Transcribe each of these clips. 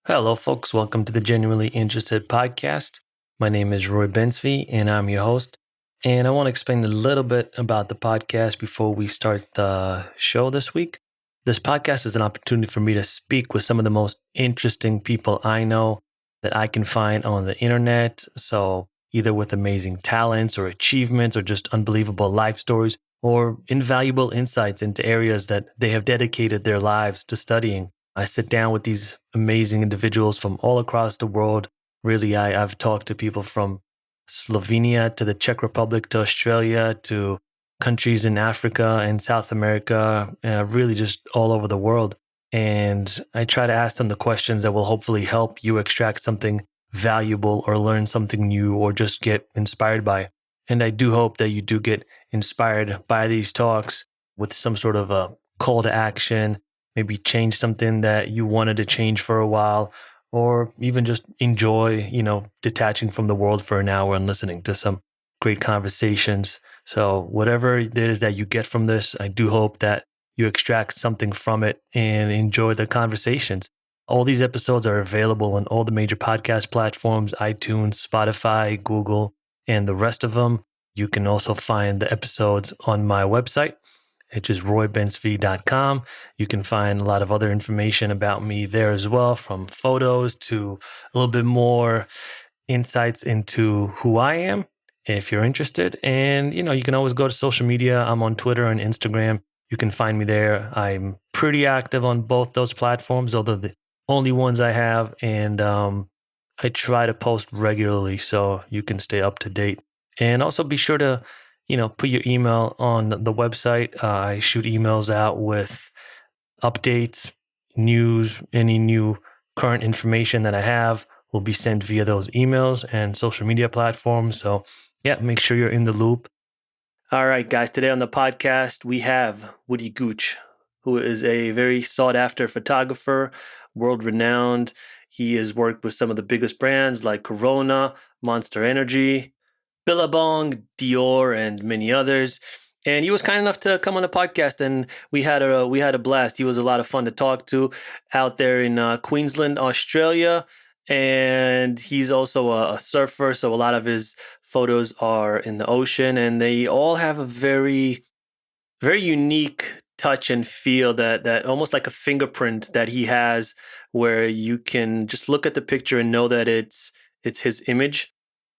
Hello, folks. Welcome to the Genuinely Interested podcast. My name is Roy Bensby, and I'm your host. And I want to explain a little bit about the podcast before we start the show this week. This podcast is an opportunity for me to speak with some of the most interesting people I know that I can find on the internet. So, either with amazing talents or achievements or just unbelievable life stories or invaluable insights into areas that they have dedicated their lives to studying. I sit down with these amazing individuals from all across the world. Really, I've talked to people from Slovenia to the Czech Republic to Australia to countries in Africa and South America, really just all over the world. And I try to ask them the questions that will hopefully help you extract something valuable or learn something new or just get inspired by. And I do hope that you do get inspired by these talks with some sort of a call to action, maybe change something that you wanted to change for a while, or even just enjoy, detaching from the world for an hour and listening to some great conversations. So whatever it is that you get from this, I do hope that you extract something from it and enjoy the conversations. All these episodes are available on all the major podcast platforms, iTunes, Spotify, Google, and the rest of them. You can also find the episodes on my website, which is roybensv.com. You can find a lot of other information about me there as well, from photos to a little bit more insights into who I am, if you're interested. And, you can always go to social media. I'm on Twitter and Instagram. You can find me there. I'm pretty active on both those platforms, although the only ones I have. And I try to post regularly so you can stay up to date. And also be sure to put your email on the website. I shoot emails out with updates, news, any new current information that I have will be sent via those emails and social media platforms. So yeah, make sure you're in the loop. All right, guys, today on the podcast, we have Woody Gooch, who is a very sought after photographer, world renowned. He has worked with some of the biggest brands like Corona, Monster Energy, Billabong, Dior, and many others. And he was kind enough to come on the podcast, and we had a blast. He was a lot of fun to talk to out there in Queensland, Australia. And he's also a surfer, so a lot of his photos are in the ocean, and they all have a very, very unique touch and feel that almost like a fingerprint that he has, where you can just look at the picture and know that it's his image.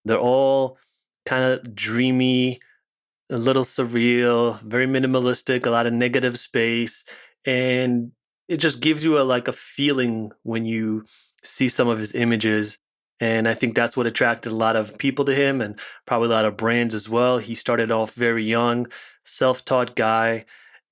They're all kind of dreamy, a little surreal, very minimalistic, a lot of negative space, and it just gives you a feeling when you see some of his images. And I think that's what attracted a lot of people to him, and probably a lot of brands as well. He started off very young, self-taught guy,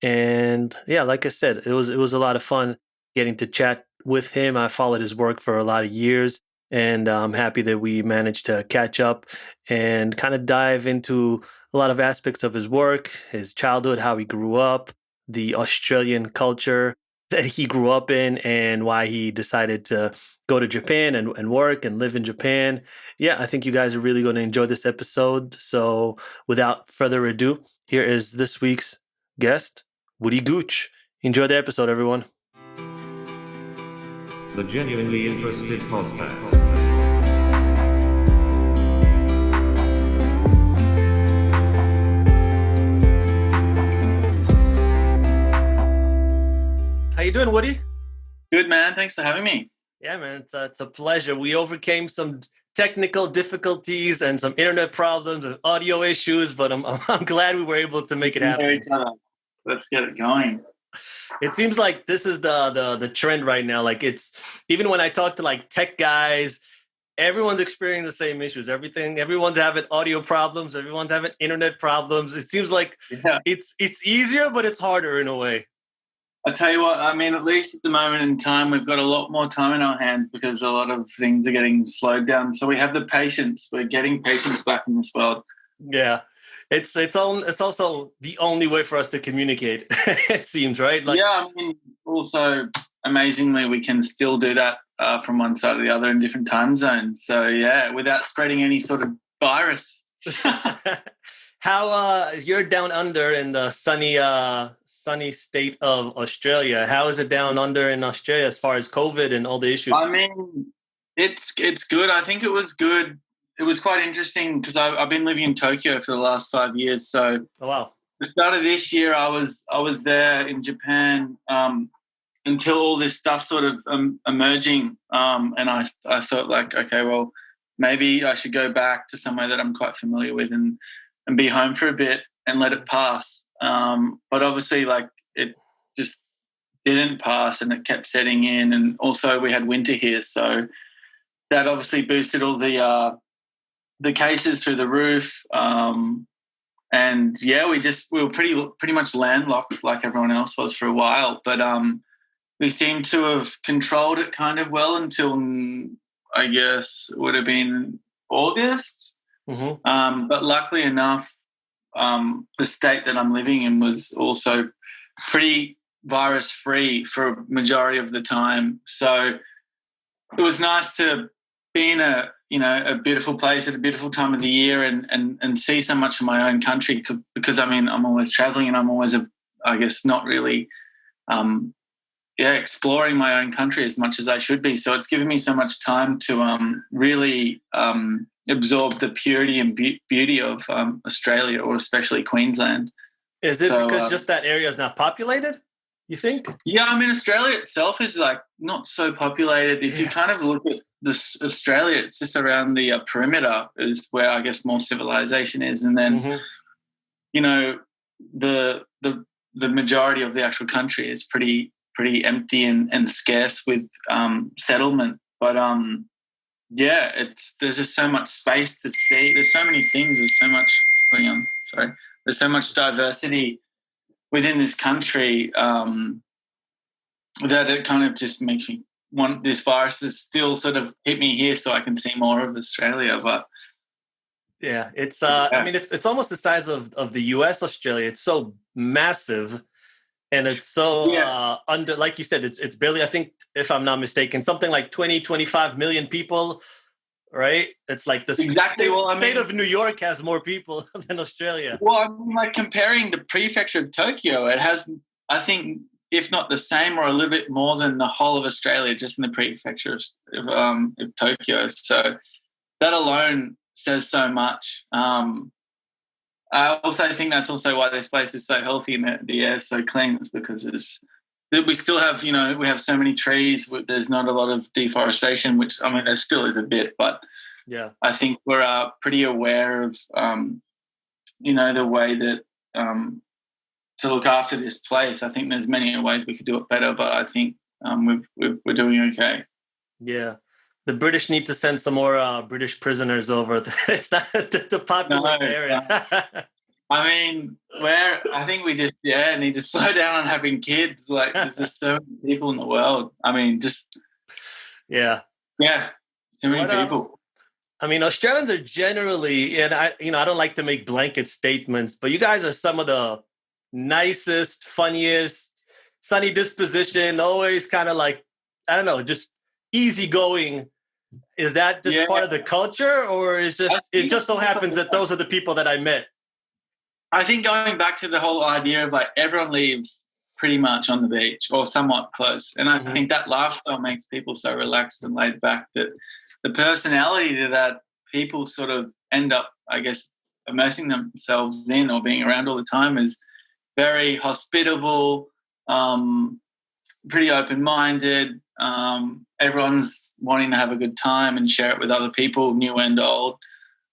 and yeah, like I said, it was a lot of fun getting to chat with him. I followed his work for a lot of years, and I'm happy that we managed to catch up and kind of dive into a lot of aspects of his work, his childhood, how he grew up, the Australian culture that he grew up in, and why he decided to go to Japan and work and live in Japan. Yeah, I think you guys are really going to enjoy this episode. So without further ado, here is this week's guest, Woody Gooch. Enjoy the episode, everyone. The Genuinely Interested Podcast. How you doing, Woody? Good, man. Thanks for having me. Yeah, man, it's a pleasure. We overcame some technical difficulties and some internet problems and audio issues, but I'm glad we were able to make it happen. Let's get it going. It seems like this is the trend right now. Like, it's even when I talk to like tech guys, everyone's experiencing the same issues. Everyone's having audio problems. Everyone's having internet problems. It seems like it's easier, but it's harder in a way. I tell you what, I mean, at least at the moment in time, we've got a lot more time in our hands because a lot of things are getting slowed down. So we have the patience. We're getting patience back in this world. Yeah. It's also the only way for us to communicate, it seems, right? Yeah, I mean, also, amazingly, we can still do that from one side to the other in different time zones. So, yeah, without spreading any sort of virus. How you're down under in the sunny state of Australia? How is it down under in Australia as far as COVID and all the I issues? mean, it's good. I think it was good. It was quite interesting because I've been living in Tokyo for the last 5 years. So Oh wow. the start of this year, I was there in Japan until all this stuff sort of emerging, and I thought like, okay, well, maybe I should go back to somewhere that I'm quite familiar with and be home for a bit and let it pass. But obviously, like it just didn't pass, and it kept setting in, and also we had winter here, so that obviously boosted all the cases through the roof. And yeah, we were pretty much landlocked like everyone else was for a while, but we seem to have controlled it kind of well until I guess it would have been August. But luckily enough, the state that I'm living in was also pretty virus free for a majority of the time. So it was nice to be in a beautiful place at a beautiful time of the year and see so much of my own country, because I mean I'm always traveling and I'm always I guess not really exploring my own country as much as I should be. So it's given me so much time to really absorb the purity and beauty of Australia, or especially Queensland. Is it because just that area is not populated, you think? Yeah, I mean, Australia itself is like not so populated. If you kind of look at this Australia, it's just around the perimeter is where I guess more civilization is, and then you know the majority of the actual country is pretty empty and scarce with settlement. But there's just so much space to see. There's so many things. There's so much. There's so much diversity within this country that it kind of just makes me want this virus to still sort of hit me here so I can see more of Australia. But yeah, it's I mean it's almost the size of the US Australia. It's so massive, and it's so under, like you said, it's barely, I think if I'm not mistaken, something like 25 million people, right? It's like the state of New York has more people than Australia. Well, I mean, like comparing the prefecture of Tokyo, it has, I think, if not the same or a little bit more than the whole of Australia, just in the prefecture of Tokyo. So that alone says so much. I also think that's also why this place is so healthy and the air is so clean, because we still have, we have so many trees. There's not a lot of deforestation, which, I mean, there still is a bit, but yeah, I think we're pretty aware of, the way that to look after this place. I think there's many ways we could do it better, but I think we're doing okay. Yeah. The British need to send some more British prisoners over. It's not the popular area. I mean, I think we just need to slow down on having kids. Like, there's just so many people in the world. I mean, just too many people. I mean, Australians are generally, and I don't like to make blanket statements, but you guys are some of the nicest, funniest, sunny disposition, always kind of like, I don't know, just easygoing. Is that just part of the culture, or it just so happens that those are the people that I met? I think going back to the whole idea of like everyone lives pretty much on the beach or somewhat close, and I think that lifestyle makes people so relaxed and laid back that the personality to that people sort of end up, I guess, immersing themselves in or being around all the time is very hospitable, pretty open-minded. Everyone's wanting to have a good time and share it with other people, new and old.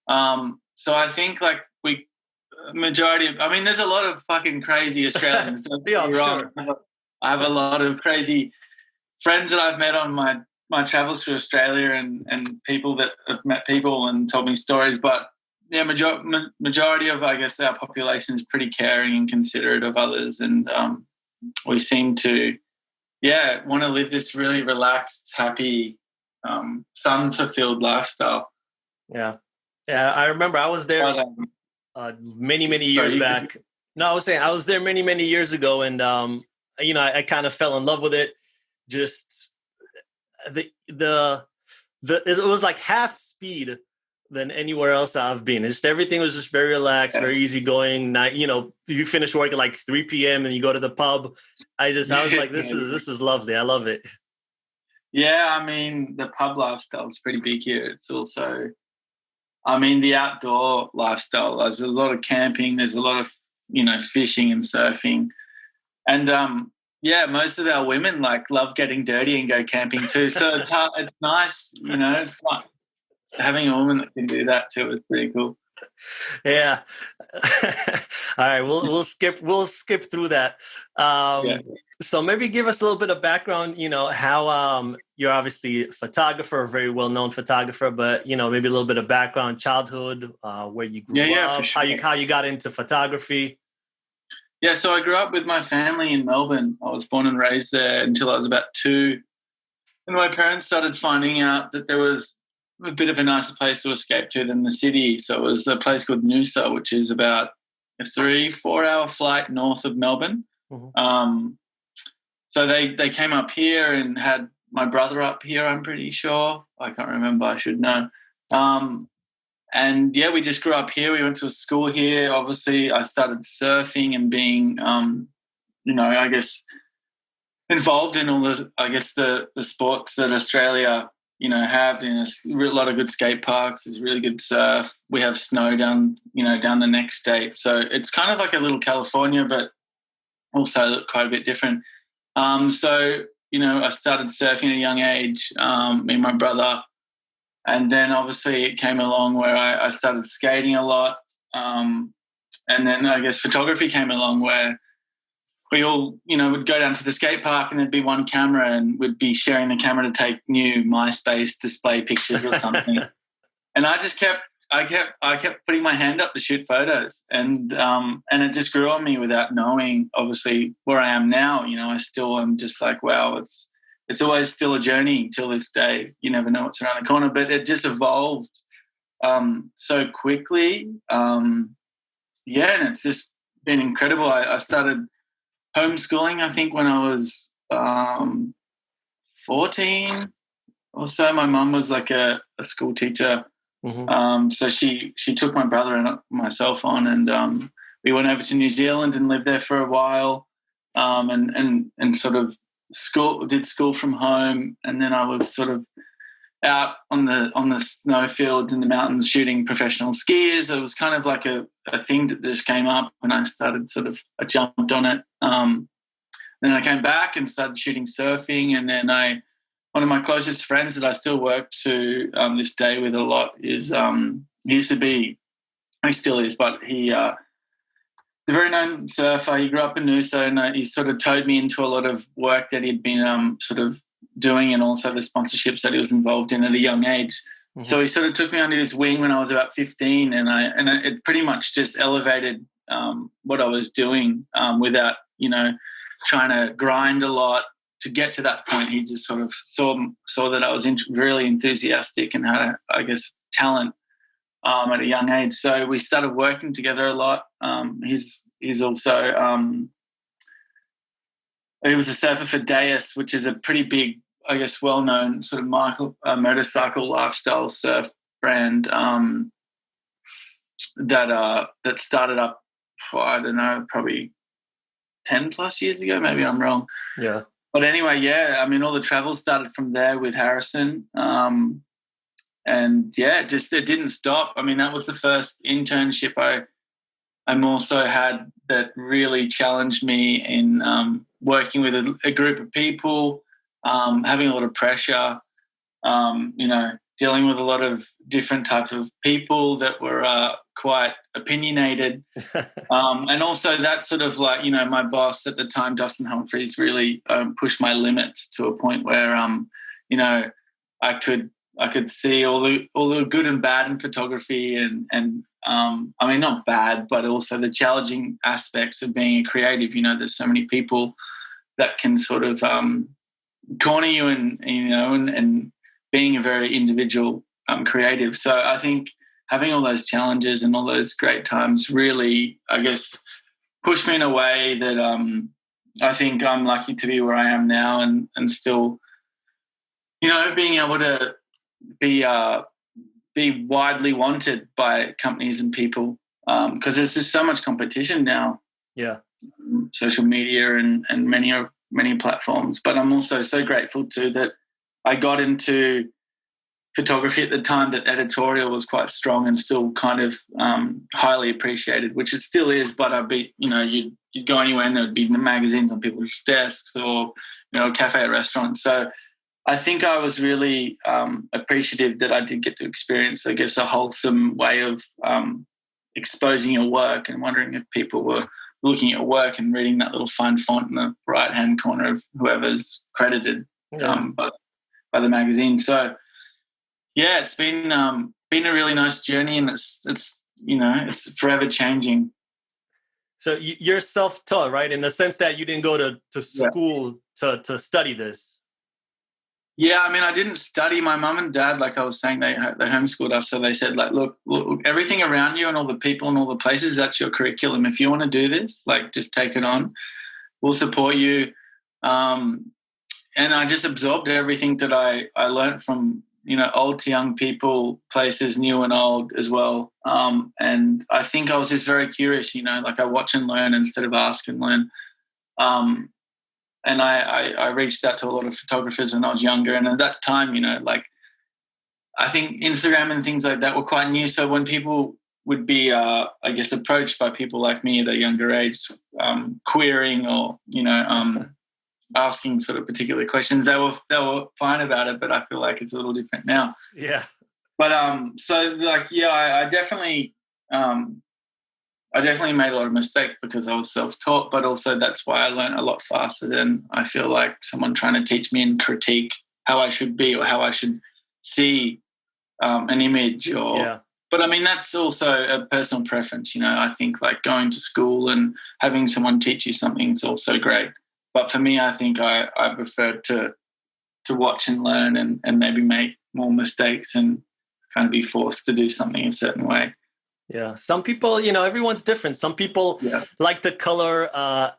So I think like there's a lot of fucking crazy Australians. Sure. I have a lot of crazy friends that I've met on my travels through Australia and people that have met people and told me stories. But yeah, majority of, I guess, our population is pretty caring and considerate of others. And we seem to, want to live this really relaxed, happy, sun-fulfilled lifestyle. Yeah. Yeah, I remember I was there many years back. No, I was saying I was there many years ago, and I kind of fell in love with it. Just it was like half speed than anywhere else I've been. Just everything was just very relaxed, very easygoing. Night, you finish work at like 3 p.m. and you go to the pub. I was like, this is lovely. I love it. Yeah, I mean, the pub lifestyle is pretty big here. It's also, I mean, the outdoor lifestyle. There's a lot of camping. There's a lot of, fishing and surfing. And, yeah, most of our women love getting dirty and go camping too. So it's nice, it's fun. Having a woman that can do that too is pretty cool. Yeah. All right, we'll skip through that. So maybe give us a little bit of background. How you're obviously a photographer, a very well-known photographer, but maybe a little bit of background, childhood, where you grew up, for sure. how you got into photography. Yeah, so I grew up with my family in Melbourne. I was born and raised there until I was about 2, and my parents started finding out that there was a bit of a nicer place to escape to than the city. So it was a place called Noosa, which is about a 3-4 hour flight north of Melbourne. Mm-hmm. So they came up here and had my brother up here, I'm pretty sure. I can't remember. I should know. And, yeah, we just grew up here. We went to a school here. Obviously, I started surfing and being, I guess, involved in all the sports that Australia have. A lot of good skate parks. There's really good surf. We have snow down the next state. So it's kind of like a little California, but also quite a bit different. So, I started surfing at a young age, me and my brother. And then obviously it came along where I started skating a lot. And then I guess photography came along where we all, would go down to the skate park and there'd be one camera and we'd be sharing the camera to take new MySpace display pictures or something. And I just kept putting my hand up to shoot photos, and it just grew on me without knowing, obviously, where I am now. I still am just like, wow, it's always still a journey till this day. You never know what's around the corner, but it just evolved so quickly. And it's just been incredible. I started homeschooling, I think, when I was 14 or so. My mum was like a school teacher. Mm-hmm. So she took my brother and myself on, and we went over to New Zealand and lived there for a while, and sort of did school from home, and then I was sort of out on the snowfields in the mountains shooting professional skiers. It was kind of like a thing that just came up when I started I jumped on it. Then I came back and started shooting surfing, and then one of my closest friends that I still work to this day with a lot is he still is, but he's a very known surfer. He grew up in Noosa, and he sort of towed me into a lot of work that he'd been sort of doing, and also the sponsorships that he was involved in at a young age. Mm-hmm. So he sort of took me under his wing when I was about 15, and it pretty much just elevated what I was doing without trying to grind a lot to get to that point. He just sort of saw that I was really enthusiastic and had, talent at a young age. So we started working together a lot. He's also he was a surfer for Deus, which is a pretty big, well-known sort of motorcycle lifestyle surf brand that started up, I don't know, probably 10 plus years ago. Maybe I'm wrong. Yeah. But anyway, yeah, I mean, all the travel started from there with Harrison. And yeah, it didn't stop. I mean, that was the first internship I also had that really challenged me in working with a group of people, having a lot of pressure, dealing with a lot of different types of people that were quite opinionated. And also that sort of my boss at the time, Dustin Humphreys, really pushed my limits to a point where, I could see all the good and bad in photography and I mean, not bad, but also the challenging aspects of being a creative. There's so many people that can sort of corner you and being a very individual creative. So I think having all those challenges and all those great times really, pushed me in a way that I think I'm lucky to be where I am now and still, being able to be be widely wanted by companies and people, because there's just so much competition now. Yeah. Social media and many platforms. But I'm also so grateful too that I got into photography at the time that editorial was quite strong and still kind of highly appreciated, which it still is. But I'd be, you'd go anywhere and there'd be magazines on people's desks or, a cafe or restaurant. So I think I was really appreciative that I did get to experience, I guess, a wholesome way of exposing your work, and wondering if people were looking at work and reading that little fine font in the right-hand corner of whoever's credited by the magazine. So, yeah, it's been a really nice journey, and it's forever changing. So you're self-taught, right? In the sense that you didn't go to school to study this. Yeah, I mean, I didn't study. My mum and dad, like I was saying, they homeschooled us. So they said, like, look, everything around you and all the people and all the places, that's your curriculum. If you want to do this, like, just take it on. We'll support you. And I just absorbed everything that I learned from, old to young people, places new and old as well. And I think I was just very curious, like I watch and learn instead of ask and learn. And I reached out to a lot of photographers when I was younger. And at that time, like, I think Instagram and things like that were quite new. So when people would be, I guess, approached by people like me at a younger age, querying or, asking sort of particular questions, they were fine about it. But I feel like it's a little different now. Yeah. But I definitely made a lot of mistakes because I was self-taught, but also that's why I learned a lot faster than I feel like someone trying to teach me and critique how I should be or how I should see an image. But I mean, that's also a personal preference. I think like going to school and having someone teach you something is also great. But for me, I think I prefer to watch and learn and maybe make more mistakes and kind of be forced to do something a certain way. Yeah. Some people, everyone's different. Some people like to color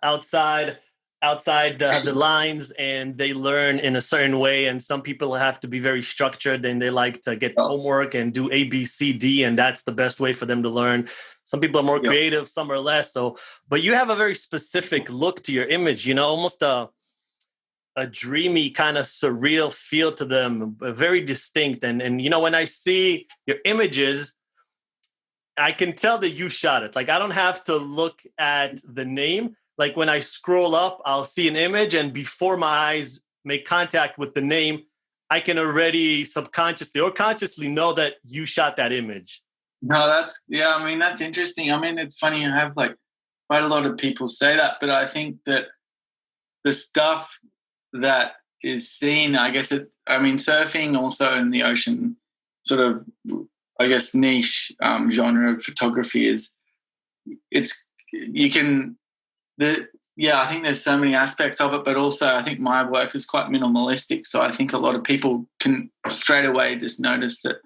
outside the lines, and they learn in a certain way. And some people have to be very structured, and they like to get homework and do A, B, C, D, and that's the best way for them to learn. Some people are more creative, some are less. So, but you have a very specific look to your image, almost a dreamy kind of surreal feel to them, very distinct. And when I see your images, I can tell that you shot it. Like, I don't have to look at the name. Like, when I scroll up, I'll see an image, and before my eyes make contact with the name, I can already subconsciously or consciously know that you shot that image. No, that's interesting. I mean, it's funny, I have like quite a lot of people say that, but I think that the stuff that is seen, I guess surfing also in the ocean sort of, I guess, niche genre of photography I think there's so many aspects of it, but also I think my work is quite minimalistic. So I think a lot of people can straight away just notice that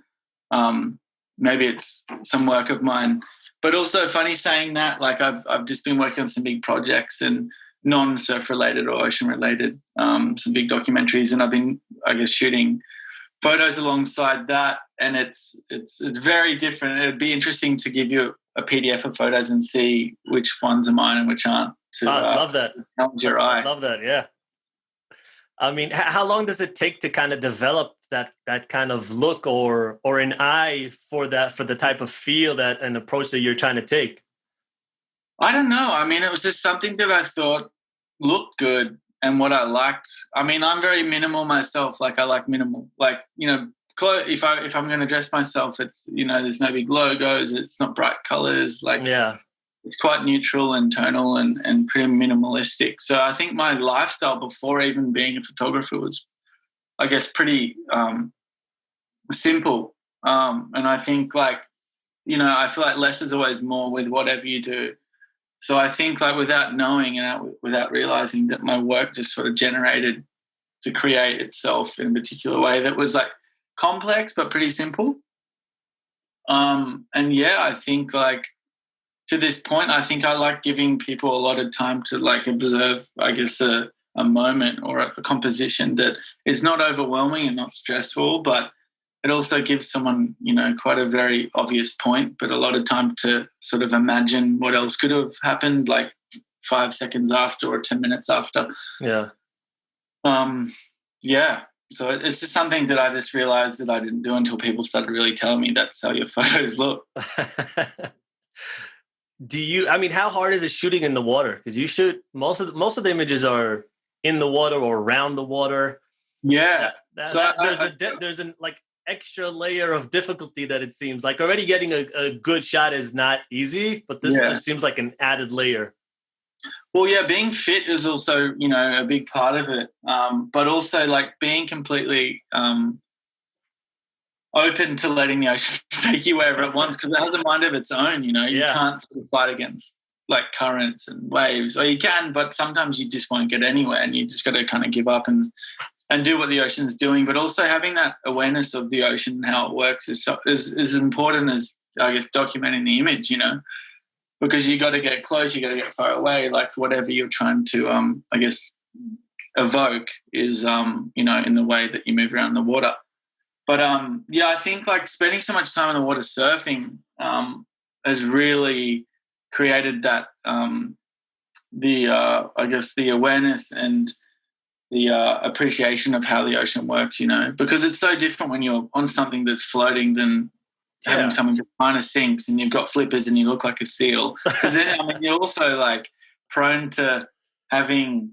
maybe it's some work of mine. But also funny saying that, like I've just been working on some big projects and non-surf related or ocean related, some big documentaries, and I've been, I guess, shooting photos alongside that, and it's very different. It'd be interesting to give you a PDF of photos and see which ones are mine and which aren't. I love that. Your eye. I love that. Yeah. I mean, how long does it take to kind of develop that kind of look or an eye for the type of feel that an approach that you're trying to take? I don't know. I mean, it was just something that I thought looked good and what I liked. I mean, I'm very minimal myself. Like, I like minimal. Like, if I'm going to dress myself, it's, there's no big logos. It's not bright colors. Like, it's quite neutral and tonal and pretty minimalistic. So I think my lifestyle before even being a photographer was, I guess, pretty simple. And I think, like, I feel like less is always more with whatever you do. So I think, like, without knowing and without realizing, that my work just sort of generated to create itself in a particular way that was like complex but pretty simple. I think, like, to this point, I think I like giving people a lot of time to, like, observe, I guess, a moment or a composition that is not overwhelming and not stressful, but it also gives someone, quite a very obvious point, but a lot of time to sort of imagine what else could have happened, like 5 seconds after or 10 minutes after. Yeah. Yeah. So it's just something that I just realized that I didn't do until people started really telling me that's how your photos look. How hard is it shooting in the water? Because you shoot most of the images are in the water or around the water. Yeah. There's an like extra layer of difficulty that it seems like already getting a good shot is not easy, but this just seems like an added layer. Well, yeah, being fit is also, a big part of it. But also like being completely open to letting the ocean take you wherever it wants, because it has a mind of its own, you can't sort of fight against like currents and waves, or you can, but sometimes you just won't get anywhere and you just got to kind of give up and do what the ocean's doing. But also having that awareness of the ocean and how it works is as important as, I guess, documenting the image, because you got to get close, you got to get far away, like whatever you're trying to, I guess, evoke is, in the way that you move around the water. But, I think like spending so much time in the water surfing has really created that, I guess, the awareness and the appreciation of how the ocean works, because it's so different when you're on something that's floating than having something that kind of sinks and you've got flippers and you look like a seal. Because then, you're also like prone to having,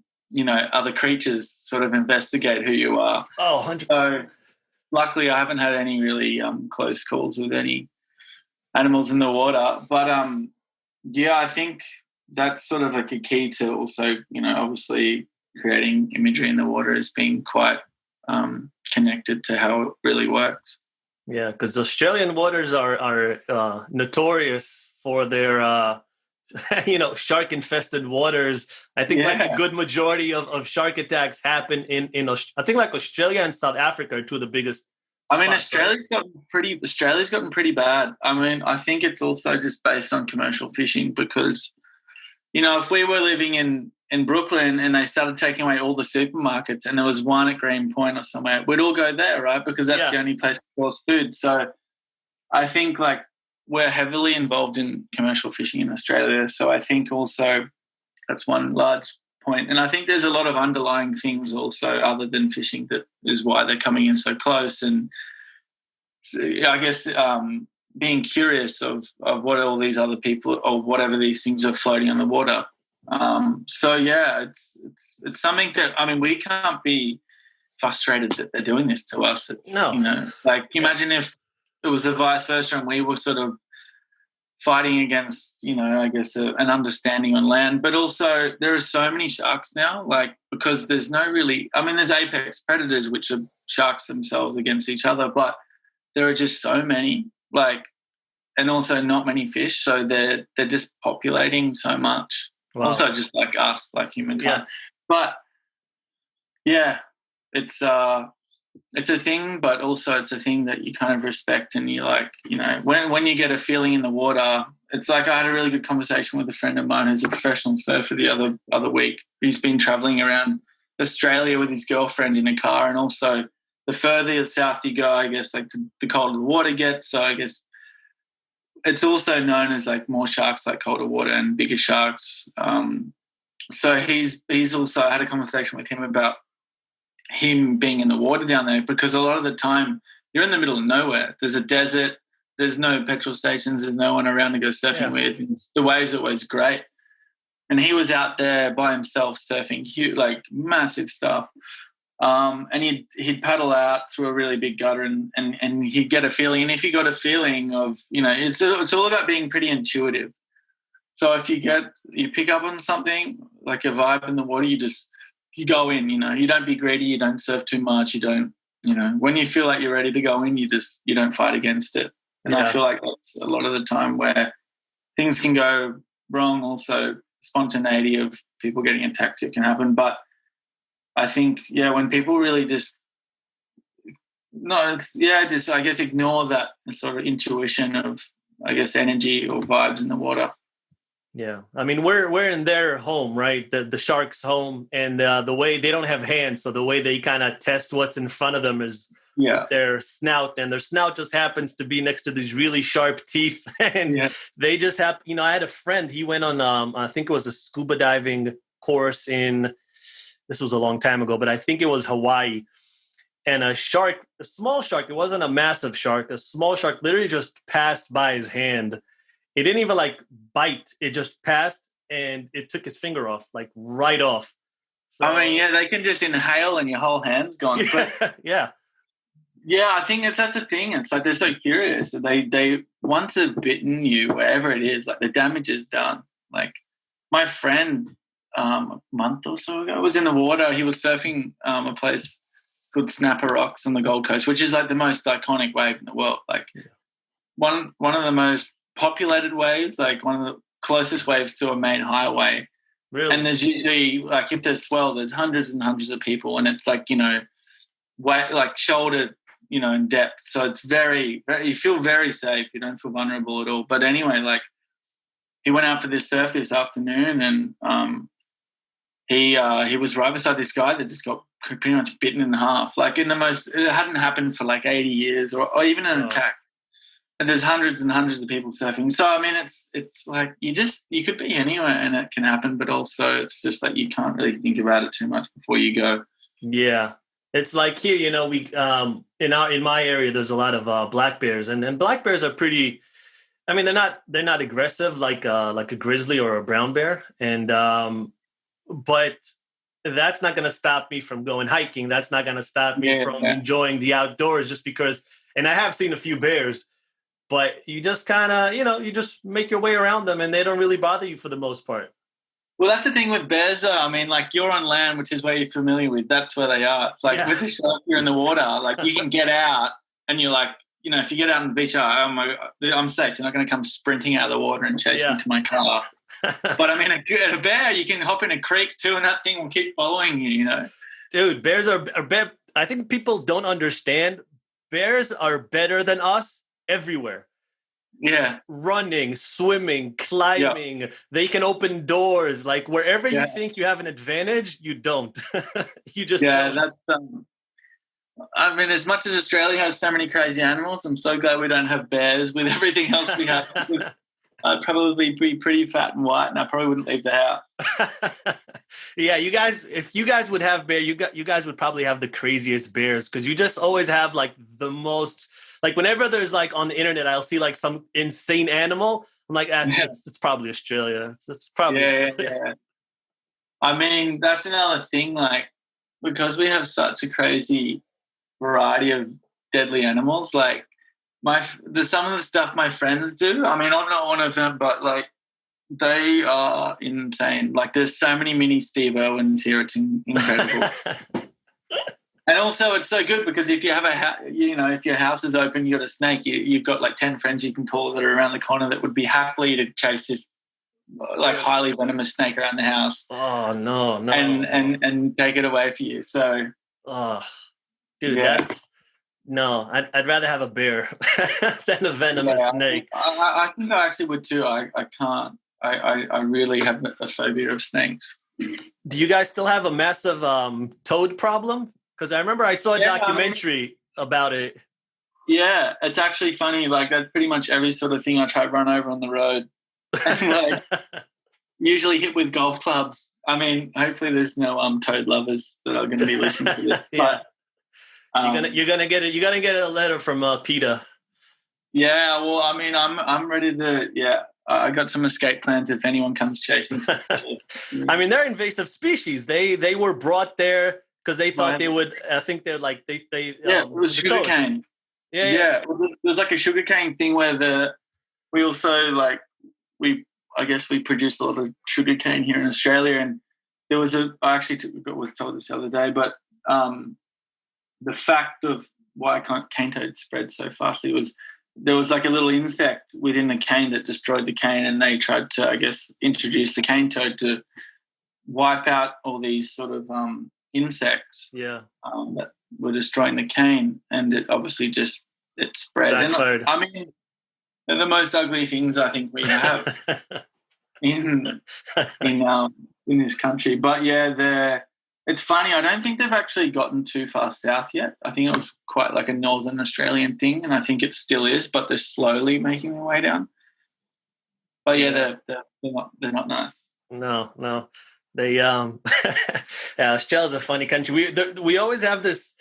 other creatures sort of investigate who you are. Oh, 100%. So luckily I haven't had any really close calls with any animals in the water. But, I think that's sort of like a key to also, obviously creating imagery in the water is being quite connected to how it really works. Yeah, because Australian waters are notorious for their, shark-infested waters. I think like a good majority of shark attacks happen in I think like Australia and South Africa are two of the biggest. Australia's gotten pretty bad. I think it's also just based on commercial fishing because, if we were living in Brooklyn and they started taking away all the supermarkets and there was one at Green Point or somewhere, we'd all go there, right? Because that's the only place to source food. So I think like we're heavily involved in commercial fishing in Australia. So I think also that's one large point. And I think there's a lot of underlying things also other than fishing that is why they're coming in so close. And I guess being curious of what all these other people or whatever these things are floating on the water. It's something that, we can't be frustrated that they're doing this to us. It's, imagine if it was the vice versa and we were sort of fighting against, I guess an understanding on land, but also there are so many sharks now, like, because there's no really, there's apex predators, which are sharks themselves against each other, but there are just so many, like, and also not many fish. So they're just populating so much. Wow. Also just like us, like humankind. Yeah. But it's a thing, but also it's a thing that you kind of respect and you like, when you get a feeling in the water, it's like I had a really good conversation with a friend of mine who's a professional surfer the other week. He's been traveling around Australia with his girlfriend in a car, and also the further south you go, I guess, like the colder the water gets. So I guess it's also known as like more sharks like colder water and bigger sharks. So he's also had a conversation with him about him being in the water down there, because a lot of the time you're in the middle of nowhere. There's a desert. There's no petrol stations. There's no one around to go surfing with. And the waves are always great. And he was out there by himself surfing huge, like massive stuff. And he'd paddle out through a really big gutter and he'd get a feeling. And if you got a feeling of, it's all about being pretty intuitive. So if you pick up on something like a vibe in the water, you go in, you don't be greedy, you don't surf too much, you don't, when you feel like you're ready to go in, you don't fight against it. And I feel like that's a lot of the time where things can go wrong. Also spontaneity of people getting attacked, it can happen. But I think, when people really I guess ignore that sort of intuition of, I guess, energy or vibes in the water. Yeah. We're in their home, right? The shark's home, and the way they don't have hands. So the way they kind of test what's in front of them is Yeah. with their snout, and their snout just happens to be next to these really sharp teeth. And they just have, I had a friend, he went on, I think it was a scuba diving course this was a long time ago, but I think it was Hawaii. And a small shark, it wasn't a massive shark, a small shark literally just passed by his hand. It didn't even like bite. It just passed and it took his finger off, like right off. So, I mean, they can just inhale and your whole hand's gone. Yeah. Yeah, I think that's the thing. It's like they're so curious. They once they've bitten you, wherever it is, like the damage is done. Like my friend a month or so ago was in the water. He was surfing a place called Snapper Rocks on the Gold Coast, which is like the most iconic wave in the world. Like one of the most populated waves, like one of the closest waves to a main highway. Really? And there's usually, like, if there's swell, there's hundreds and hundreds of people, and it's like, like shoulder, in depth. So it's very, very, you feel very safe. You don't feel vulnerable at all. But anyway, like, he went out for this surf this afternoon, and he was right beside this guy that just got pretty much bitten in half. Like, it hadn't happened for like 80 years or even an attack. And there's hundreds and hundreds of people surfing. So, I mean, it's like you could be anywhere and it can happen, but also it's just like you can't really think about it too much before you go. Yeah. It's like here, we in my area, there's a lot of black bears, and black bears are pretty, I mean, they're not aggressive like a grizzly or a brown bear. And but that's not going to stop me from going hiking. That's not going to stop me from enjoying the outdoors just because, and I have seen a few bears. But you just kind of, you just make your way around them and they don't really bother you for the most part. Well, that's the thing with bears, though. I mean, like, you're on land, which is where you're familiar with. That's where they are. It's like with the shark, you're in the water. Like, you can get out and you're like, if you get out on the beach, oh my God, I'm safe. They're not going to come sprinting out of the water and chase me to my car. But I mean, a bear, you can hop in a creek too and that thing will keep following you, Dude, bears are I think people don't understand. Bears are better than us everywhere. Yeah. Running, swimming, climbing. They can open doors. Like wherever you think you have an advantage, you don't. You just don't. That's I mean, as much as Australia has so many crazy animals, I'm so glad we don't have bears. With everything else we have, I'd probably be pretty fat and white, and I probably wouldn't leave the house. Yeah, you guys, if you guys would have bear, you guys would probably have the craziest bears because you just always have like the most. Like whenever there's like on the internet, I'll see like some insane animal. I'm like, it's probably Australia. It's probably yeah. I mean, that's another thing. Like, because we have such a crazy variety of deadly animals. Like, some of the stuff my friends do. I mean, I'm not one of them, but like, they are insane. Like, there's so many mini Steve Irwins here. It's incredible. And also, it's so good because if you have if your house is open, you got a snake, you've got like 10 friends you can call that are around the corner that would be happy to chase this like highly venomous snake around the house. Oh no! And take it away for you. So, dude, I'd rather have a bear than a venomous snake. I think I actually would too. I can't. I really have a phobia of snakes. Do you guys still have a massive toad problem? Because I remember I saw a documentary about it. Yeah, it's actually funny. Like, that's pretty much every sort of thing I try to run over on the road. And, like, usually hit with golf clubs. I mean, hopefully there's no toad lovers that are going to be listening to this. But you're gonna get it. You're gonna get a letter from PETA. Yeah, well, I mean, I'm ready to. Yeah, I got some escape plans if anyone comes chasing. I mean, they're invasive species. They were brought there because they thought they would. I think they're like they. Yeah, it was sugarcane. Yeah. There was like a sugarcane thing where we also like I guess we produce a lot of sugarcane here in Australia, and there was I actually was told this the other day, but the fact of why cane toad spread so fastly was there was like a little insect within the cane that destroyed the cane, and they tried to, I guess, introduce the cane toad to wipe out all these sort of insects that were destroying the cane, and it obviously it spread. And, I mean, they're the most ugly things I think we have in this country. But yeah, it's funny. I don't think they've actually gotten too far south yet. I think it was quite like a Northern Australian thing, and I think it still is, but they're slowly making their way down. But yeah, they're not nice. No. They yeah, Australia's a funny country. We always have this.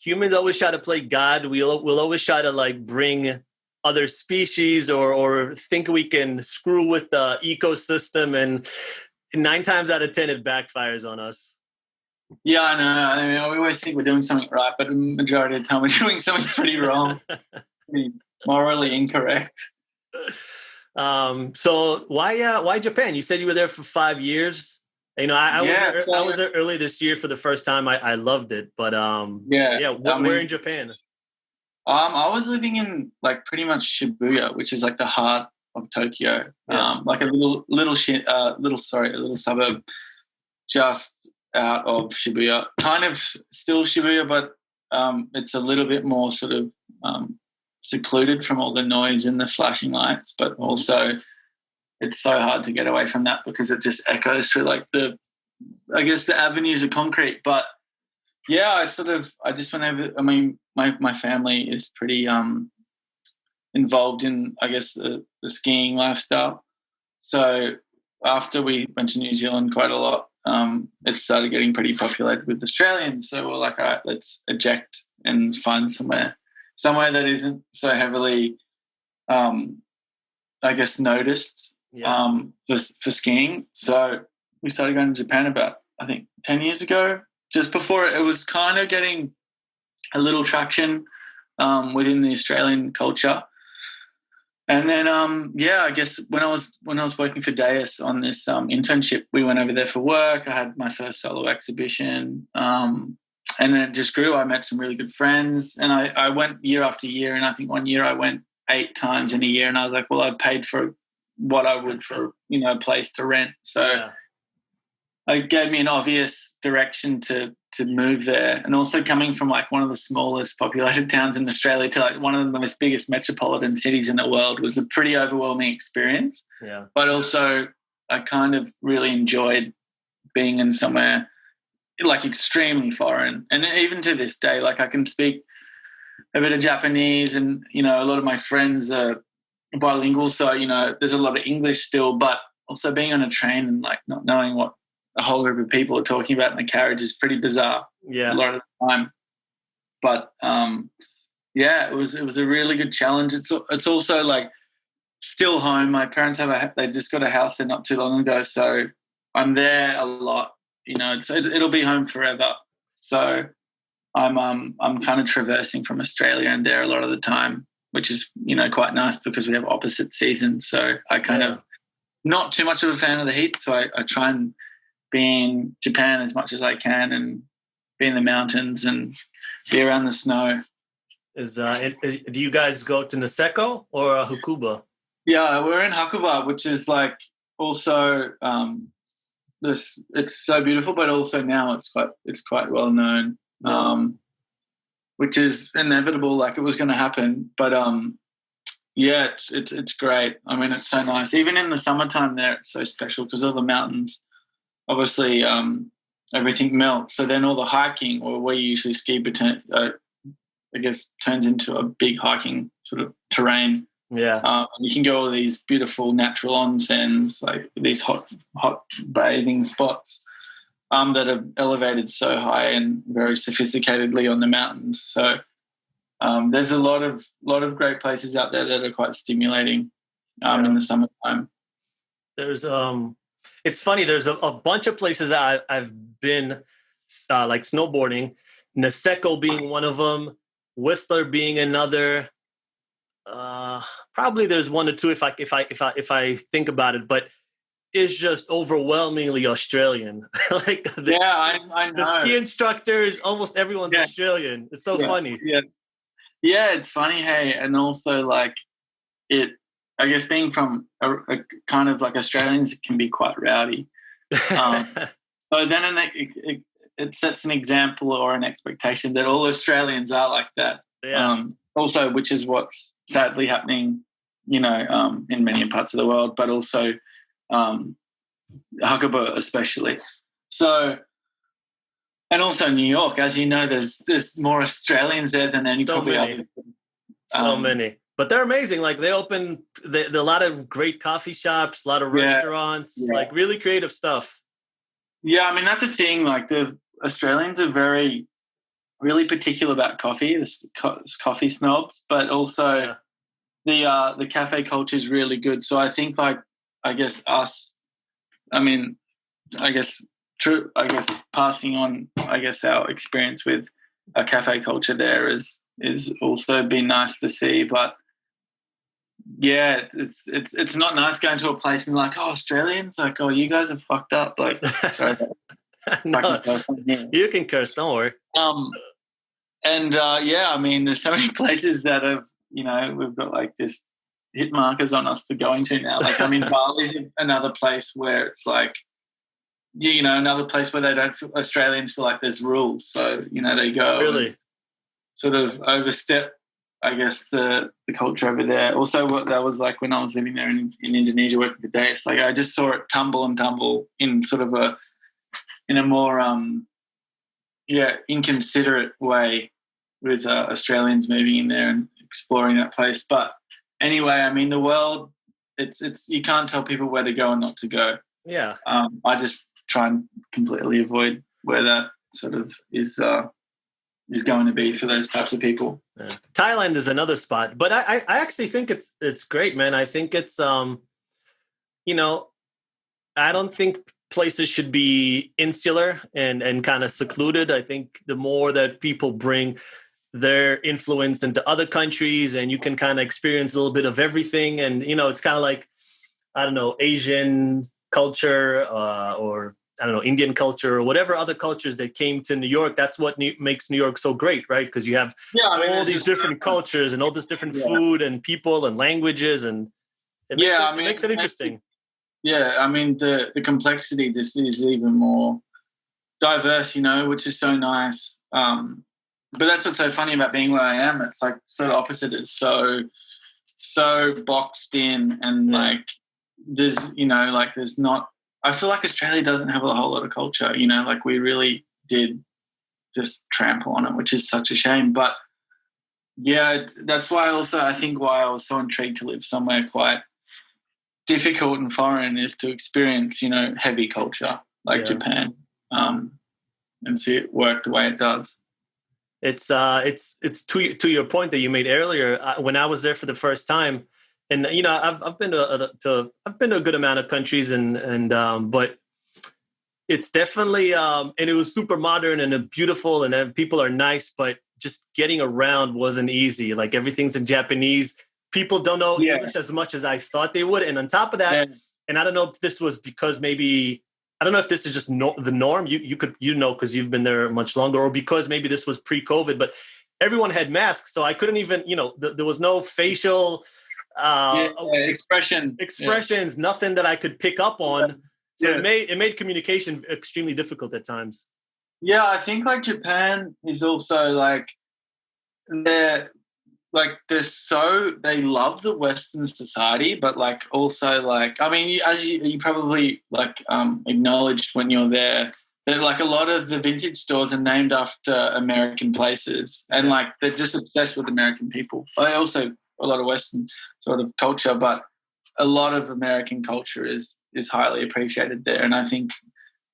Humans always try to play God. We'll always try to like bring other species or think we can screw with the ecosystem, and 9 times out of 10 it backfires on us. Yeah, I know. I mean, we always think we're doing something right, but the majority of the time we're doing something pretty wrong, pretty morally incorrect. So why Japan? You said you were there for 5 years. You know, I was there early this year for the first time. I loved it, but where in Japan? I was living in like pretty much Shibuya, which is like the heart of Tokyo, like a little suburb just out of Shibuya, kind of still Shibuya, but it's a little bit more sort of secluded from all the noise and the flashing lights, but also it's so hard to get away from that because it just echoes through like the avenues of concrete. But yeah, I just went over. I mean, my family is pretty involved in, I guess, the skiing lifestyle. So after we went to New Zealand quite a lot, it started getting pretty populated with Australians. So we're like, all right, let's eject and find somewhere that isn't so heavily, I guess, noticed for skiing. So we started going to Japan about, I think, 10 years ago, just before it was kind of getting a little traction within the Australian culture. And then, I guess when I was working for Deus on this internship, we went over there for work. I had my first solo exhibition, and then it just grew. I met some really good friends, and I went year after year. And I think one year I went 8 times in a year, and I was like, well, I paid for what I would for a place to rent. So it gave me an obvious direction to move there. And also coming from like one of the smallest populated towns in Australia to like one of the most biggest metropolitan cities in the world was a pretty overwhelming experience. Yeah. But also I kind of really enjoyed being in somewhere like extremely foreign. And even to this day, like I can speak a bit of Japanese, and, a lot of my friends are bilingual. So, there's a lot of English still, but also being on a train and like not knowing what a whole group of people are talking about in the carriage is pretty bizarre. Yeah. A lot of the time. But it was a really good challenge. It's also like still home. My parents they just got a house there not too long ago, so I'm there a lot. It'll be home forever. So I'm kind of traversing from Australia and there a lot of the time, which is quite nice because we have opposite seasons. So I kind of not too much of a fan of the heat. So I try and be in Japan as much as I can and be in the mountains and be around the snow. Do you guys go to Niseko or Hakuba? Yeah, we're in Hakuba, which is like also it's so beautiful, but also now it's quite well known, which is inevitable. Like it was going to happen, but it's great. I mean, it's so nice. Even in the summertime there, it's so special because all the mountains, obviously, everything melts. So then all the hiking, or where you usually ski, I guess turns into a big hiking sort of terrain. Yeah. You can go all these beautiful natural onsens, like these hot bathing spots that are elevated so high and very sophisticatedly on the mountains. So there's a lot of great places out there that are quite stimulating in the summertime. There's it's funny. There's a bunch of places I've been, like snowboarding, Niseko being one of them, Whistler being another. Probably there's one or two if I think about it, but it's just overwhelmingly Australian. Like I know. The ski instructors, almost everyone's Australian. It's so funny. Yeah, it's funny. Hey, and also like it. I guess being from a kind of like Australians, it can be quite rowdy. So then it sets an example or an expectation that all Australians are like that. Yeah. Also, which is what's sadly happening, in many parts of the world, but also Hakuba especially. So And also New York, as you know, there's more Australians there than any So probably many. other. So many. But they're amazing. Like they open a lot of great coffee shops, a lot of restaurants, like really creative stuff. Yeah, I mean, that's a thing. Like the Australians are really particular about coffee, coffee snobs, but also the cafe culture is really good. So I think like, I guess passing on, I guess, our experience with a cafe culture there is also been nice to see. But yeah, it's not nice going to a place and like, oh, Australians, like, oh, you guys are fucked up. Like, sorry, No, you can curse, don't worry. I mean, there's so many places that have, we've got like just hit markers on us for going to now. Like, I mean, Bali's another place where it's like, another place where they don't feel, Australians feel like there's rules. So, they go really sort of overstep, I guess, the culture over there. Also, what that was like when I was living there in Indonesia working for Daesh, like I just saw it tumble and tumble in sort of in a more, inconsiderate way with Australians moving in there and exploring that place. But anyway, I mean, the world, it's you can't tell people where to go and not to go. Yeah. I just try and completely avoid where that sort of is going to be for those types of people. Yeah. Thailand is another spot, but I actually think it's great, man. I think it's I don't think places should be insular and kind of secluded. I think the more that people bring their influence into other countries and you can kind of experience a little bit of everything. And, it's kind of like, I don't know, Asian culture or I don't know, Indian culture or whatever other cultures that came to New York. That's what makes New York so great, right? Because you have all these different cultures and all this different food and people and languages. And it makes it interesting. Yeah, I mean, the complexity just is even more diverse, which is so nice. But that's what's so funny about being where I am. It's like so opposite. It's so boxed in and like there's, there's not, I feel like Australia doesn't have a whole lot of culture, like we really did just trample on it, which is such a shame. But yeah, that's why also I think why I was so intrigued to live somewhere quite difficult and foreign is to experience, heavy culture like Japan and see it work the way it does. It's to your point that you made earlier. When I was there for the first time, and I've been to a good amount of countries, but it's definitely and it was super modern and beautiful, and people are nice, but just getting around wasn't easy. Like everything's in Japanese. People don't know English as much as I thought they would, and on top of that, and I don't know if this was because maybe. I don't know if this is just the norm. You could because you've been there much longer, or because maybe this was pre-COVID. But everyone had masks, so I couldn't even. There was no facial expressions, nothing that I could pick up on. So it made communication extremely difficult at times. Yeah, I think like Japan is also like they love the Western society, but like also like, I mean, as you probably like acknowledged when you're there, that like a lot of the vintage stores are named after American places and like they're just obsessed with American people. Also a lot of Western sort of culture, but a lot of American culture is highly appreciated there. And I think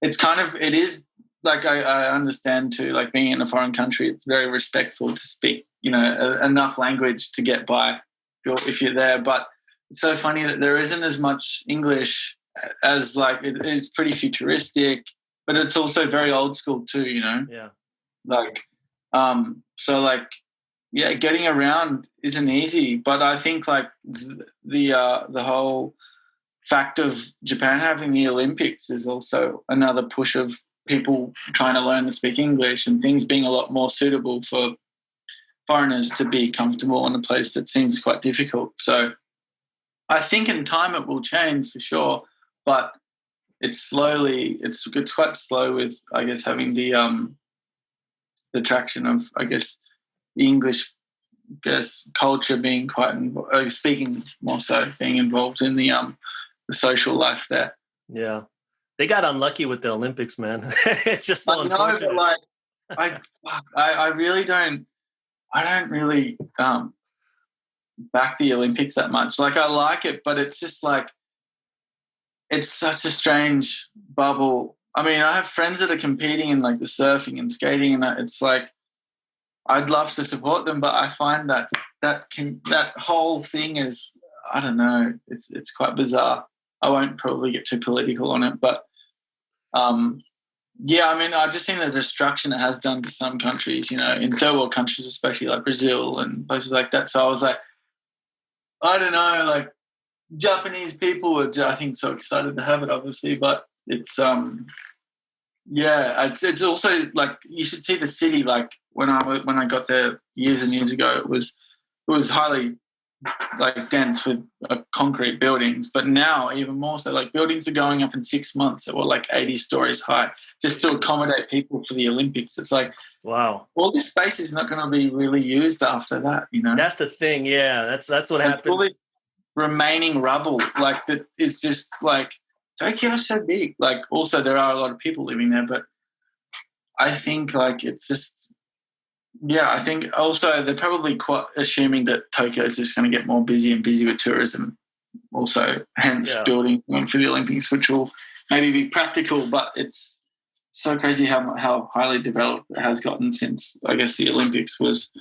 it is like I understand too, like being in a foreign country, it's very respectful to speak, enough language to get by if you're there. But it's so funny that there isn't as much English as like it's pretty futuristic, but it's also very old school too, Yeah. Like, so like, yeah, getting around isn't easy. But I think like the whole fact of Japan having the Olympics is also another push of people trying to learn to speak English and things being a lot more suitable for foreigners to be comfortable in a place that seems quite difficult. So I think in time it will change for sure, but it's quite slow with, I guess, having the traction of, I guess, the English culture being quite speaking more so, being involved in the social life there. Yeah. They got unlucky with the Olympics, man. It's just so I know, unfortunate. but like, I really don't. I don't really back the Olympics that much. Like, I like it, but it's just like it's such a strange bubble. I mean, I have friends that are competing in like the surfing and skating, and it's like I'd love to support them, but I find that whole thing is, I don't know, it's quite bizarre. I won't probably get too political on it, but yeah, I mean, I've just seen the destruction it has done to some countries, in third world countries, especially like Brazil and places like that. So I was like, I don't know, like Japanese people were, I think, so excited to have it, obviously, but it's yeah, it's also like you should see the city. Like when I got there years and years ago, it was highly like dense with concrete buildings, but now even more so. Like buildings are going up in 6 months that were like 80 stories high just to accommodate people for the Olympics. It's like, wow, all this space is not going to be really used after that. That's the thing. Yeah, that's what happens. All this remaining rubble, like that, is just like Tokyo's so big. Like also there are a lot of people living there, but I think like it's just. Yeah, I think also they're probably quite assuming that Tokyo is just going to get more busy and busy with tourism also, hence building one for the Olympics, which will maybe be practical, but it's so crazy how highly developed it has gotten since, I guess, the Olympics was,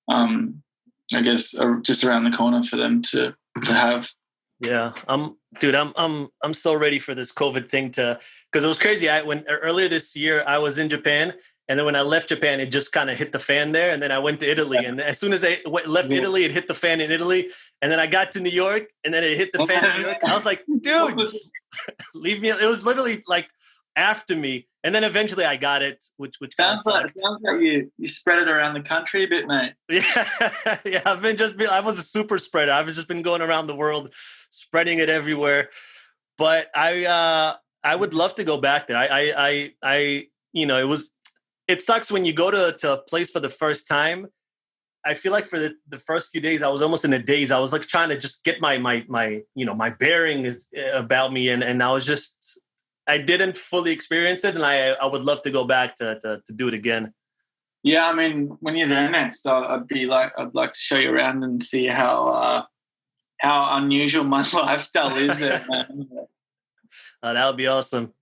I guess, just around the corner for them to have. Yeah, dude, I'm so ready for this COVID thing because it was crazy. When earlier this year I was in Japan, and then when I left Japan, it just kind of hit the fan there. And then I went to Italy, and as soon as I left Italy, it hit the fan in Italy. And then I got to New York, and then it hit the fan in New York. I was like, dude, just leave me. It was literally like after me, and then eventually I got it, which sounds like you spread it around the country a bit, mate. Yeah, yeah. I was a super spreader. I've just been going around the world, spreading it everywhere. But I would love to go back there. It sucks when you go to a place for the first time. I feel like for the first few days, I was almost in a daze. I was like trying to just get my bearings about me, and I didn't fully experience it, and I would love to go back to do it again. Yeah, I mean, when you're there next, I'd like to show you around and see how unusual my lifestyle is there, man. That would be awesome.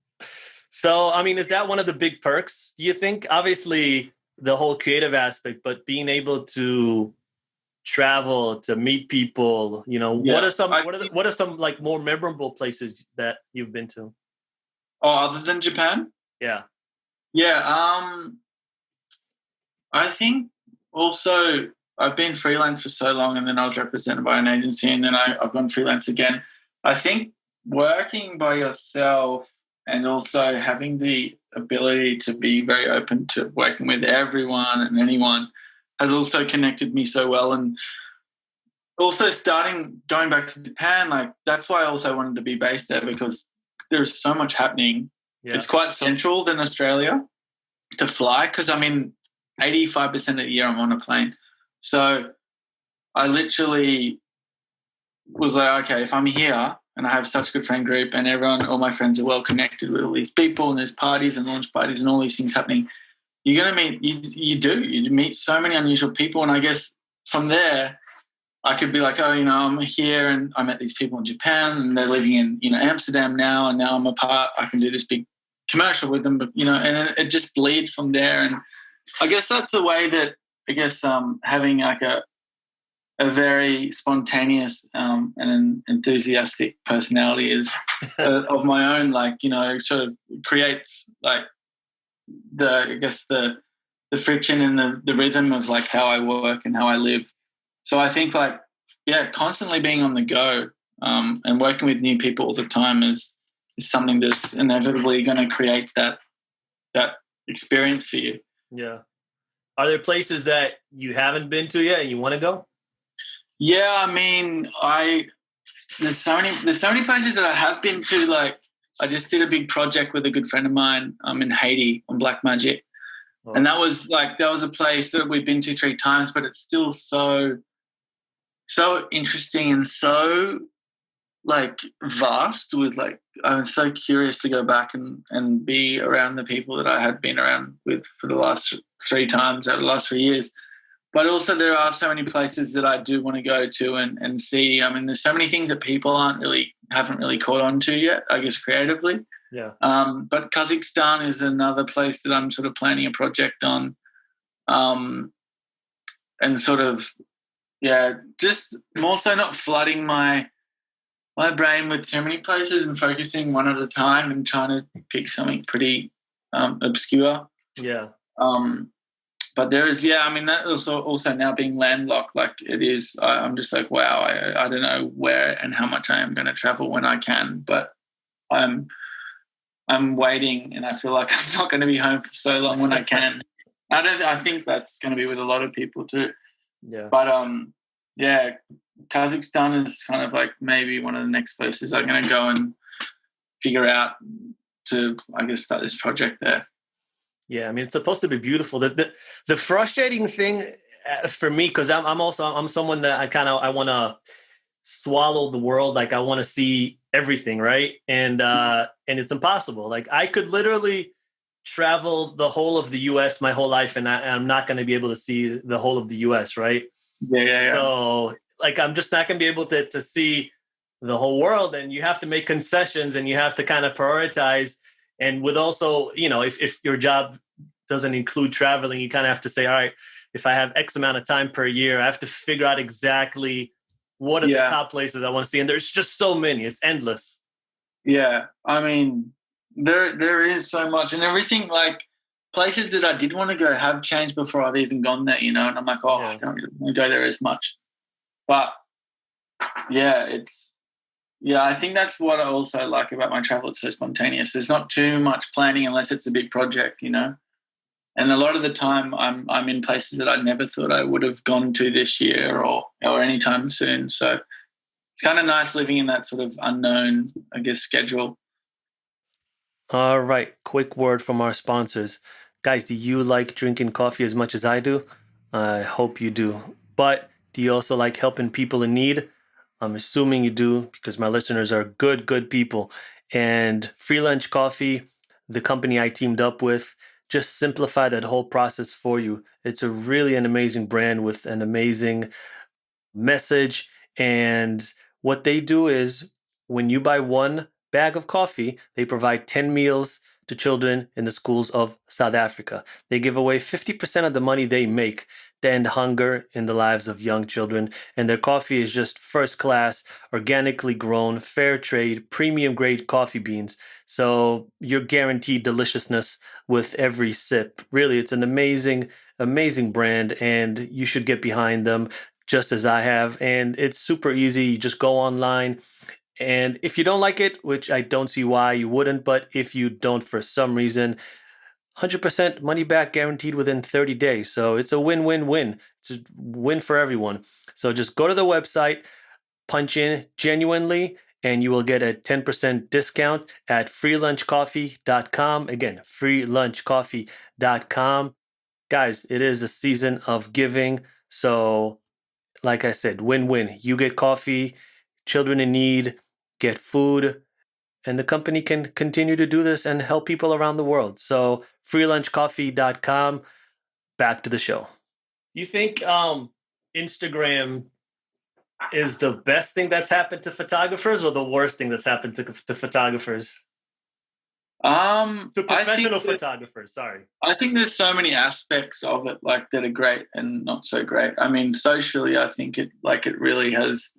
So, I mean, is that one of the big perks, do you think? Obviously, the whole creative aspect, but being able to travel, to meet people, what are some like more memorable places that you've been to? Oh, other than Japan? Yeah. Yeah. I think also I've been freelance for so long, and then I was represented by an agency, and then I've gone freelance again. I think working by yourself and also having the ability to be very open to working with everyone and anyone has also connected me so well. And also going back to Japan, like that's why I also wanted to be based there, because there's so much happening. Yeah. It's quite central than Australia to fly, because I'm in 85% of the year I'm on a plane. So I literally was like, okay, if I'm here and I have such a good friend group and all my friends are well connected with all these people, and there's parties and launch parties and all these things happening, you're going to meet, you meet so many unusual people. And I guess from there, I could be like, oh, I'm here and I met these people in Japan and they're living in, Amsterdam now, and now I'm I can do this big commercial with them, but, and it just bleeds from there. And I guess that's the way that, having like a very spontaneous and enthusiastic personality is of my own, like, sort of creates like the friction and the rhythm of like how I work and how I live. So I think like, yeah, constantly being on the go and working with new people all the time is something that's inevitably going to create that experience for you. Yeah. Are there places that you haven't been to yet and you want to go? Yeah, I mean, there's so many places that I have been to. Like, I just did a big project with a good friend of mine in Haiti on Black Magic. Oh. And that was a place that we've been to 3 times, but it's still so interesting and so like vast with like, I'm so curious to go back and be around the people that I had been around with for the last 3 years. But also there are so many places that I do want to go to and see. I mean, there's so many things that people haven't really caught on to yet, I guess, creatively. Yeah. But Kazakhstan is another place that I'm sort of planning a project on. And sort of, just more so not flooding my brain with too many places and focusing one at a time and trying to pick something pretty obscure. Yeah. But there is, I mean, that also now being landlocked, like it is, I'm just like, wow, I don't know where and how much I am going to travel when I can, but I'm waiting, and I feel like I'm not going to be home for so long when I can. I think that's going to be with a lot of people too. Yeah. But Kazakhstan is kind of like maybe one of the next places I'm going to go and figure out to, I guess, start this project there. Yeah, I mean, it's supposed to be beautiful. The frustrating thing for me, because I'm someone that I want to swallow the world. Like I want to see everything, right? And it's impossible. Like I could literally travel the whole of the U.S. my whole life, and I'm not going to be able to see the whole of the U.S., right? Yeah. So like I'm just not going to be able to see the whole world, and you have to make concessions, and you have to kind of prioritize. And with also, if your job doesn't include traveling, you kind of have to say, all right, if I have X amount of time per year, I have to figure out exactly what are the top places I want to see. And there's just so many, it's endless. Yeah. I mean, there is so much, and everything, like places that I did want to go have changed before I've even gone there, and I'm like, I don't really want to go there as much. But I think that's what I also like about my travel. It's so spontaneous. There's not too much planning unless it's a big project, And a lot of the time I'm in places that I never thought I would have gone to this year or anytime soon. So it's kind of nice living in that sort of unknown, I guess, schedule. All right, quick word from our sponsors. Guys, do you like drinking coffee as much as I do? I hope you do. But do you also like helping people in need? I'm assuming you do because my listeners are good people. And Free Lunch Coffee, the company I teamed up with, just simplify that whole process for you. It's an amazing brand with an amazing message. And what they do is when you buy one bag of coffee, they provide 10 meals to children in the schools of South Africa. They give away 50% of the money they make to end hunger in the lives of young children. And their coffee is just first class, organically grown, fair trade, premium grade coffee beans. So you're guaranteed deliciousness with every sip. Really, it's an amazing brand, and you should get behind them just as I have. And it's super easy. You just go online. And if you don't like it, which I don't see why you wouldn't, but if you don't for some reason, 100% money back guaranteed within 30 days. So it's a win-win-win. It's a win for everyone. So just go to the website, punch in genuinely, and you will get a 10% discount at freelunchcoffee.com. Again, freelunchcoffee.com. Guys, it is a season of giving. So like I said, win-win. You get coffee, children in need get food, and the company can continue to do this and help people around the world. So freelunchcoffee.com. Back to the show. You think Instagram is the best thing that's happened to photographers or the worst thing that's happened to photographers? To professional photographers, sorry. I think there's so many aspects of it like that are great and not so great. I mean, socially, I think it really has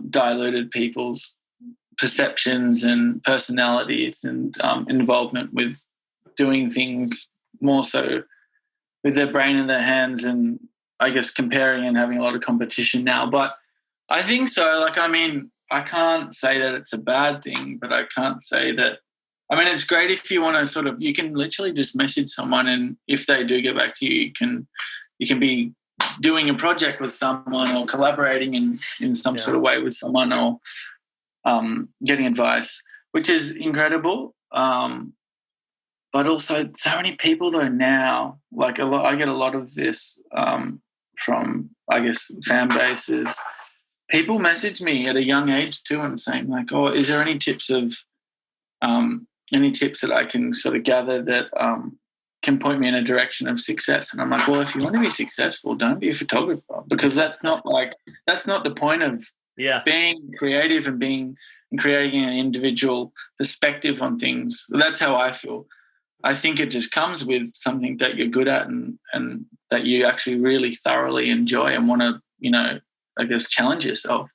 diluted people's perceptions and personalities and involvement with doing things more so with their brain in their hands, and I guess comparing and having a lot of competition now. But I think so. Like, I mean, I can't say that it's a bad thing, but I can't say that. I mean, it's great if you want to sort of, you can literally just message someone, and if they do get back to you, you can be doing a project with someone or collaborating in some sort of way with someone, or getting advice, which is incredible. But also so many people though now, I get a lot of this from, I guess, fan bases people message me at a young age too and saying like, oh, is there any tips that I can sort of gather that can point me in a direction of success? And I'm like, well, if you want to be successful, don't be a photographer, because that's not the point of being creative and creating an individual perspective on things. That's how I feel. I think it just comes with something that you're good at and that you actually really thoroughly enjoy and want to, I guess, challenge yourself.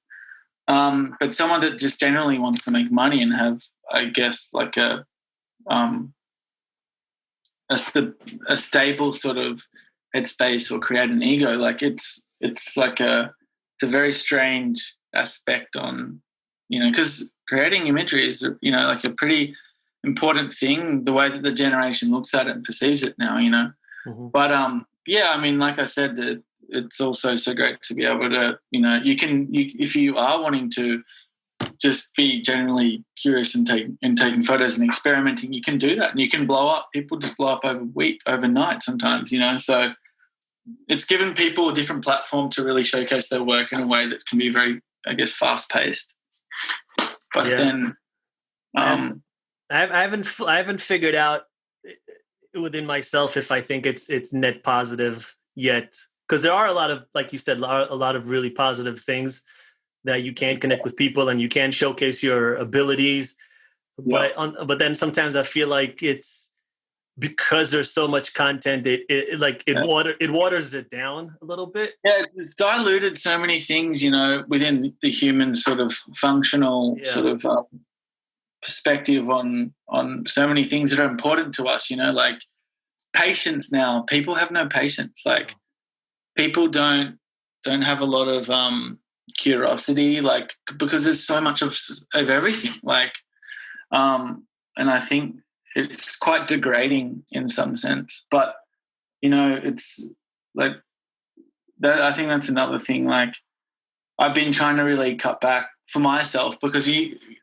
But someone that just generally wants to make money and have, I guess, like a stable sort of headspace or create an ego, like it's a very strange aspect on, because creating imagery is, like a pretty important thing, the way that the generation looks at it and perceives it now, Mm-hmm. But like I said, that it's also so great to be able to, if you are wanting to just be generally curious and taking photos and experimenting, you can do that, and you can blow up. People just blow up overnight sometimes, So it's given people a different platform to really showcase their work in a way that can be very, I guess, fast paced. But then, I haven't figured out within myself if I think it's net positive yet, because there are a lot of, like you said, a lot of really positive things that you can connect with people and you can showcase your abilities. But then sometimes I feel like it's because there's so much content, it waters it down a little bit. Yeah, it's diluted so many things, within the human sort of functional sort of perspective on so many things that are important to us, like patience. Now people have no patience. Like people don't have a lot of curiosity, like, because there's so much of everything, like and I think it's quite degrading in some sense. But it's like that. I think that's another thing. Like I've been trying to really cut back for myself, because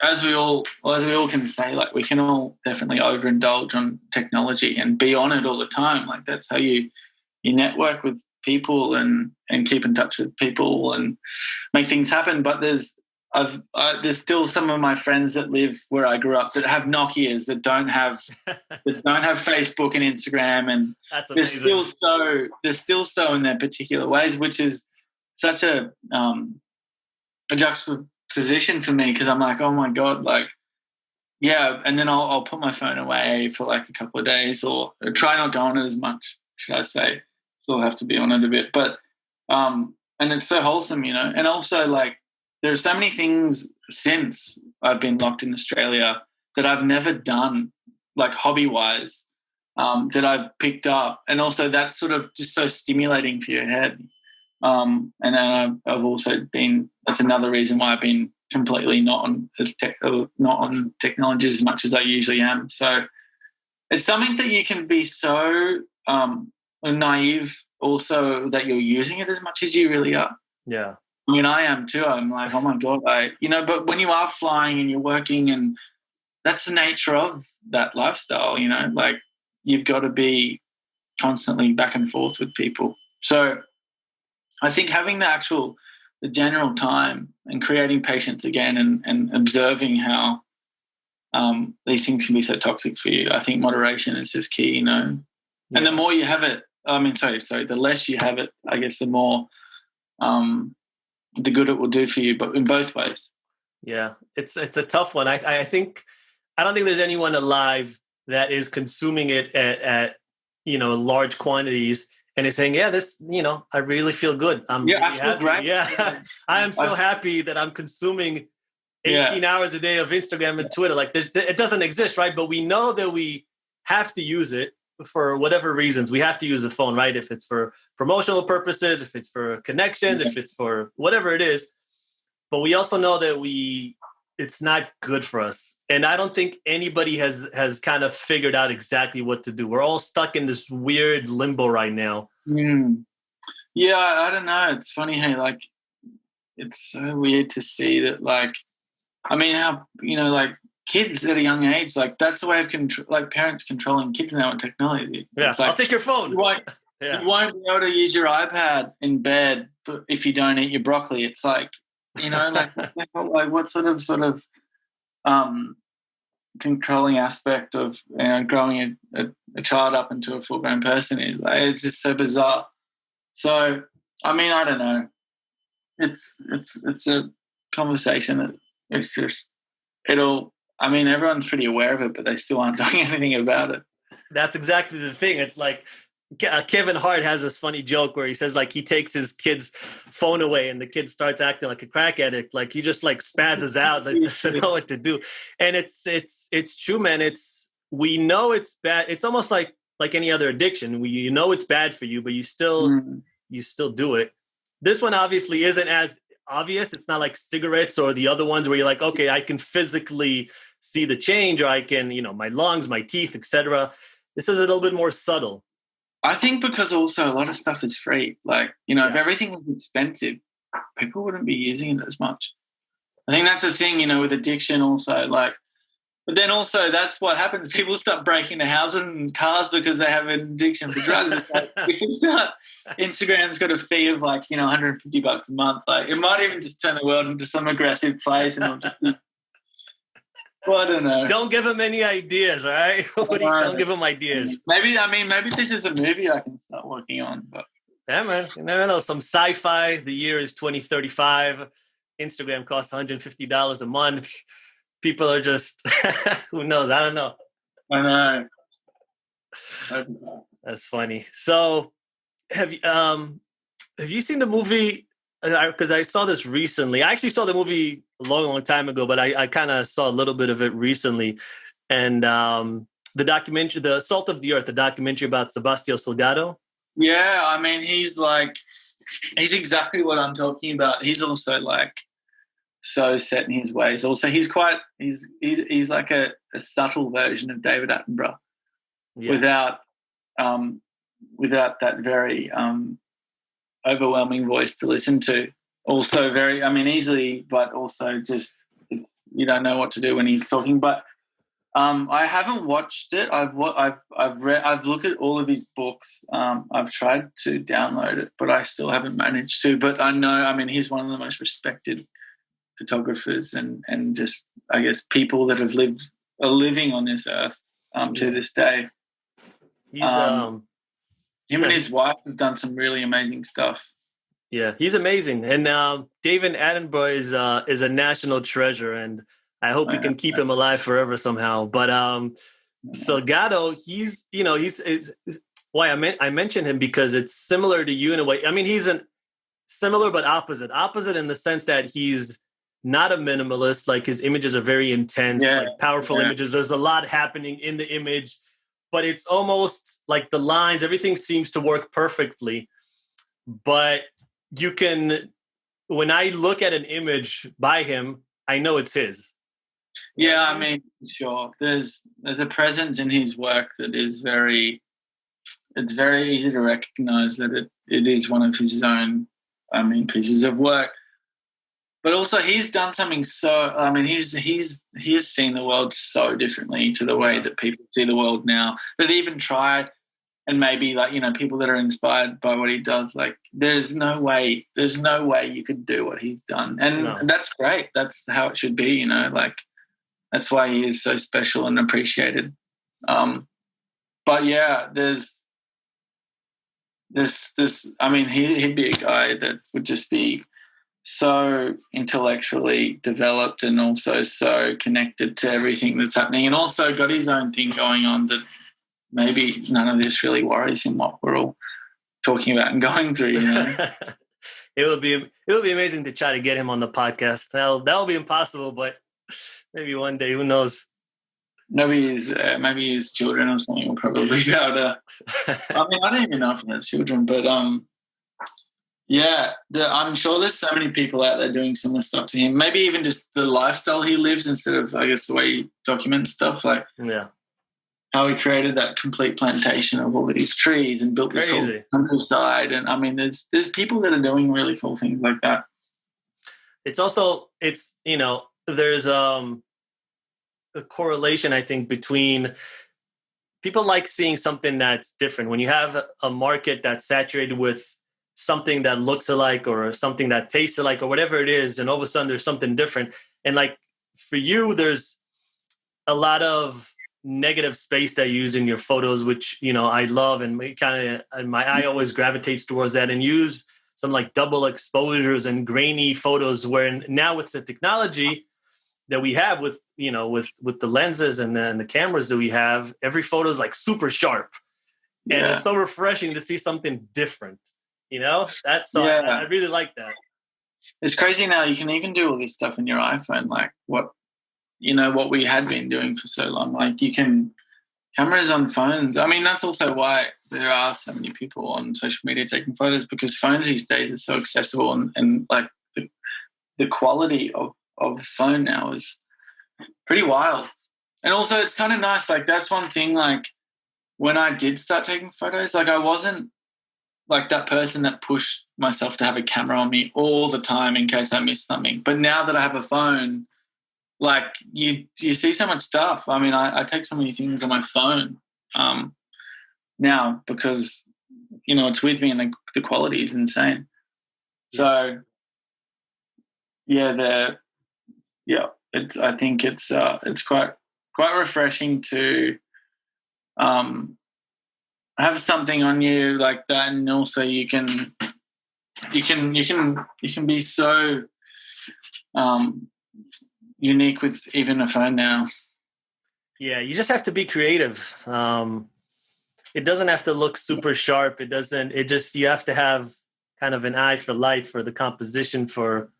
as we all can say, like we can all definitely overindulge on technology and be on it all the time. Like that's how you network with people and keep in touch with people and make things happen. But there's still some of my friends that live where I grew up that have Nokias, that don't have Facebook and Instagram, and that's they're amazing. still so in their particular ways, which is such a juxtaposition for me, because I'm like, oh my God, like, yeah. And then I'll put my phone away for like a couple of days, or try not to go on it as much, should I say. Still have to be on it a bit, but and it's so wholesome, and also like there's so many things since I've been locked in Australia that I've never done, like hobby wise, that I've picked up, and also that's sort of just so stimulating for your head. And then I've also been, that's another reason why I've been completely not on technology as much as I usually am. So it's something that you can be so naive also, that you're using it as much as you really are. Yeah. I mean, I am too. I'm like, oh my God, but when you are flying and you're working, and that's the nature of that lifestyle, like you've got to be constantly back and forth with people. So I think having the general time and creating patience again, and observing how these things can be so toxic for you. I think moderation is just key, And the more you have it, the less you have it, I guess the more the good it will do for you, but in both ways. Yeah, it's a tough one. I don't think there's anyone alive that is consuming it at large quantities and is saying, yeah, this, I really feel good. I'm really happy. Great. Yeah, I am so happy that I'm consuming 18 hours a day of Instagram and Twitter. Like it doesn't exist, right? But we know that we have to use it for whatever reasons. We have to use the phone, right? If it's for promotional purposes, if it's for connections, if it's for whatever it is. But we also know that it's not good for us. And I don't think anybody has kind of figured out exactly what to do. We're all stuck in this weird limbo right now. Yeah, I don't know. It's funny how, like, it's so weird to see that, like, I mean, how, like, kids at a young age, like, that's the way of parents controlling kids now with technology. Yeah, it's like, I'll take your phone. You won't be able to use your iPad in bed if you don't eat your broccoli. It's like, You know, like what sort of controlling aspect of growing a child up into a full-grown person is. Like, it's just so bizarre. So, I mean, I don't know. It's a conversation that it's just I mean, everyone's pretty aware of it, but they still aren't doing anything about it. That's exactly the thing. It's like Kevin Hart has this funny joke where he says like he takes his kid's phone away and the kid starts acting like a crack addict. Like he just like spazzes out, like doesn't know what to do. And it's true, man. We know it's bad. It's almost like any other addiction. You know it's bad for you, but you still do it. This one obviously isn't as obvious. It's not like cigarettes or the other ones where you're like, okay, I can physically see the change, or I can, my lungs, my teeth, etc. This is a little bit more subtle. I think because also a lot of stuff is free. Like, if everything was expensive, people wouldn't be using it as much. I think that's the thing, with addiction also. Like, but then also that's what happens. People start breaking into houses and cars because they have an addiction for drugs. It's like, if you start, Instagram's got a fee of like, $150 a month. Like, it might even just turn the world into some aggressive place. And well, I don't know. Don't give them any ideas, all right? Don't give them ideas. Maybe this is a movie I can start working on. But yeah, man. You never know. Some sci-fi. The year is 2035. Instagram costs $150 a month. People are just, who knows? I don't know. I know. That's funny. So, have you seen the movie? Because I saw this recently. I actually saw the movie a long time ago, but I kind of saw a little bit of it recently. And the documentary, The Salt of the Earth, the documentary about Sebastião Salgado. Yeah, I mean, he's exactly what I'm talking about. He's also like so set in his ways. Also, he's like a subtle version of David Attenborough, without that very overwhelming voice to listen to. Also very, easily, but also just you don't know what to do when he's talking. But I haven't watched it. I've looked at all of his books. I've tried to download it, but I still haven't managed to. But I know, he's one of the most respected photographers and just, I guess, people that are living on this earth to this day. He's him and his wife have done some really amazing stuff. Yeah, he's amazing. And David Attenborough is a national treasure, and I hope we can keep him alive forever somehow. But Salgado, he's why I mentioned him because it's similar to you in a way. He's similar but opposite. Opposite in the sense that he's not a minimalist. Like, his images are very intense, like powerful images. There's a lot happening in the image, but it's almost like the lines, everything seems to work perfectly. But you can, when I look at an image by him, I know it's his. Yeah, sure. There's a presence in his work that is it's very easy to recognize that it is one of his own, pieces of work. But also he's done something so, he has seen the world so differently to the way that people see the world now, that even try, and maybe people that are inspired by what he does, like there's no way you could do what he's done. And that's great. That's how it should be, like that's why he is so special and appreciated. But yeah, there's this, he'd be a guy that would just be so intellectually developed and also so connected to everything that's happening, and also got his own thing going on that maybe none of this really worries him, what we're all talking about and going through. It would be amazing to try to get him on the podcast. That'll be impossible, but maybe one day, who knows? Maybe his children or something will probably be able to. I don't even know if he has children, but I'm sure there's so many people out there doing similar stuff to him. Maybe even just the lifestyle he lives instead of, I guess, the way he documents stuff. Like how he created that complete plantation of all of these trees and built this whole countryside. And there's people that are doing really cool things like that. It's also, there's a correlation, I think, between people like seeing something that's different. When you have a market that's saturated with something that looks alike or something that tastes alike or whatever it is, and all of a sudden there's something different. And like for you, there's a lot of negative space that you use in your photos, which, you know, I love, and my eye always gravitates towards that, and use some like double exposures and grainy photos, where now with the technology that we have with, you know, with the lenses and then the cameras that we have, every photo is like super sharp. And it's so refreshing to see something different, you know. That's I really like that. It's crazy now. You can even do all this stuff in your iPhone, like what we had been doing for so long. Like you can cameras on phones. I mean, that's also why there are so many people on social media taking photos, because phones these days are so accessible, and like the quality of the phone now is pretty wild. And also it's kind of nice. Like that's one thing, like when I did start taking photos, like I wasn't like that person that pushed myself to have a camera on me all the time in case I missed something. But now that I have a phone, like you see so much stuff. I mean, I take so many things on my phone now because, you know, it's with me, and the quality is insane. So I think it's quite refreshing to have something on you like that, and also you can be so unique with even a phone now. Yeah, you just have to be creative. It doesn't have to look super sharp. You have to have kind of an eye for light, for the composition, for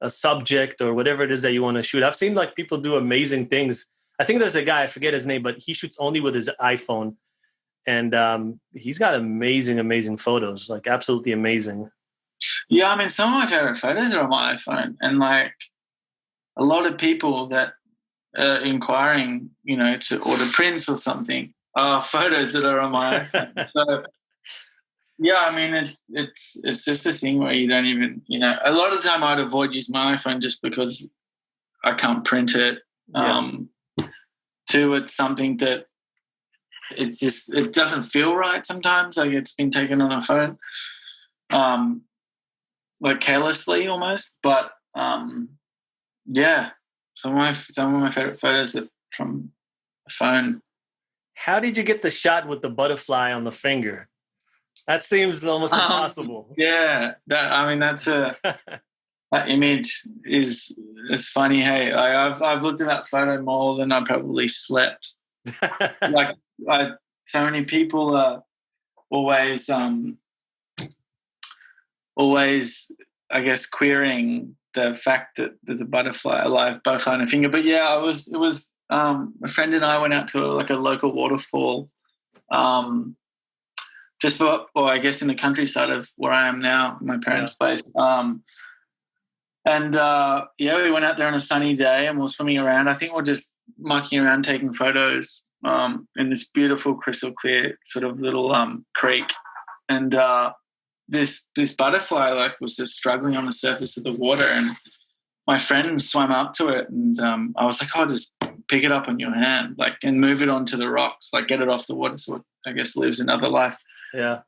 a subject or whatever it is that you want to shoot. I've seen like people do amazing things. I think there's a guy, I forget his name, but he shoots only with his iPhone. And he's got amazing photos, like absolutely amazing. Yeah, I mean, some of my favorite photos are on my iPhone, and like a lot of people that are inquiring, you know, to order prints or something are photos that are on my iPhone. So yeah, I mean, it's just a thing where you don't even, you know, a lot of the time I'd avoid using my iPhone just because I can't print it. Two, it's something that it doesn't feel right sometimes, like it's been taken on a phone, like carelessly almost. But yeah, some of my favorite photos are from a phone. How did you get the shot with the butterfly on the finger? That seems almost impossible. Yeah, that's that image is funny. Hey, I've looked at that photo more than I probably slept. Like, so many people are always, I guess, querying the fact that there's a live butterfly on a finger. But yeah, it was a friend and I went out to a local waterfall, I guess in the countryside of where I am now, my parents' place. And we went out there on a sunny day and we were swimming around. I think we're just mucking around taking photos in this beautiful crystal clear sort of little creek. And this butterfly was just struggling on the surface of the water, and my friend swam up to it, and I was like, "Oh, just pick it up on your hand, and move it onto the rocks, get it off the water, so it, I guess, lives another life." Yeah.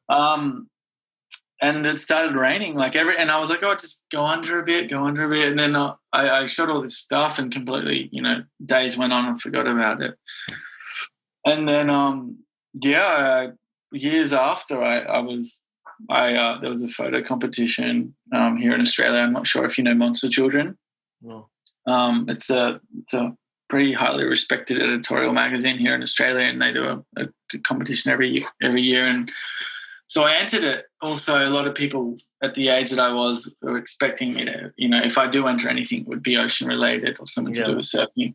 And it started raining, and I was like, "Oh, just go under a bit," and then I shot all this stuff, and completely, days went on and forgot about it. And then, years after, there was a photo competition here in Australia. I'm not sure if you know Monster Children. No. It's a pretty highly respected editorial magazine here in Australia, and they do a competition every year. And so I entered it. Also, a lot of people at the age that I was were expecting me to, if I do enter anything, it would be ocean related or something to do with surfing.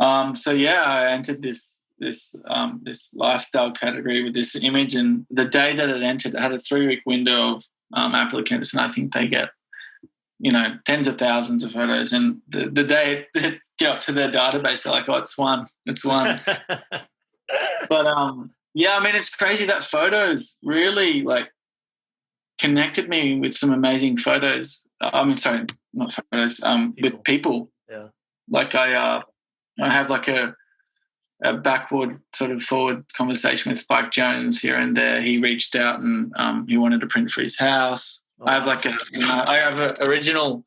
I entered this lifestyle category with this image, and the day that it entered, it had a 3-week window of applicants, and I think they get tens of thousands of photos, and the day it got to their database, they're like, "Oh, it's one." But I mean, it's crazy that photos really connected me with some amazing photos. Not photos, with people. Yeah. I have a backward sort of forward conversation with Spike Jones here and there. He reached out and he wanted to print for his house. I have like I have an original.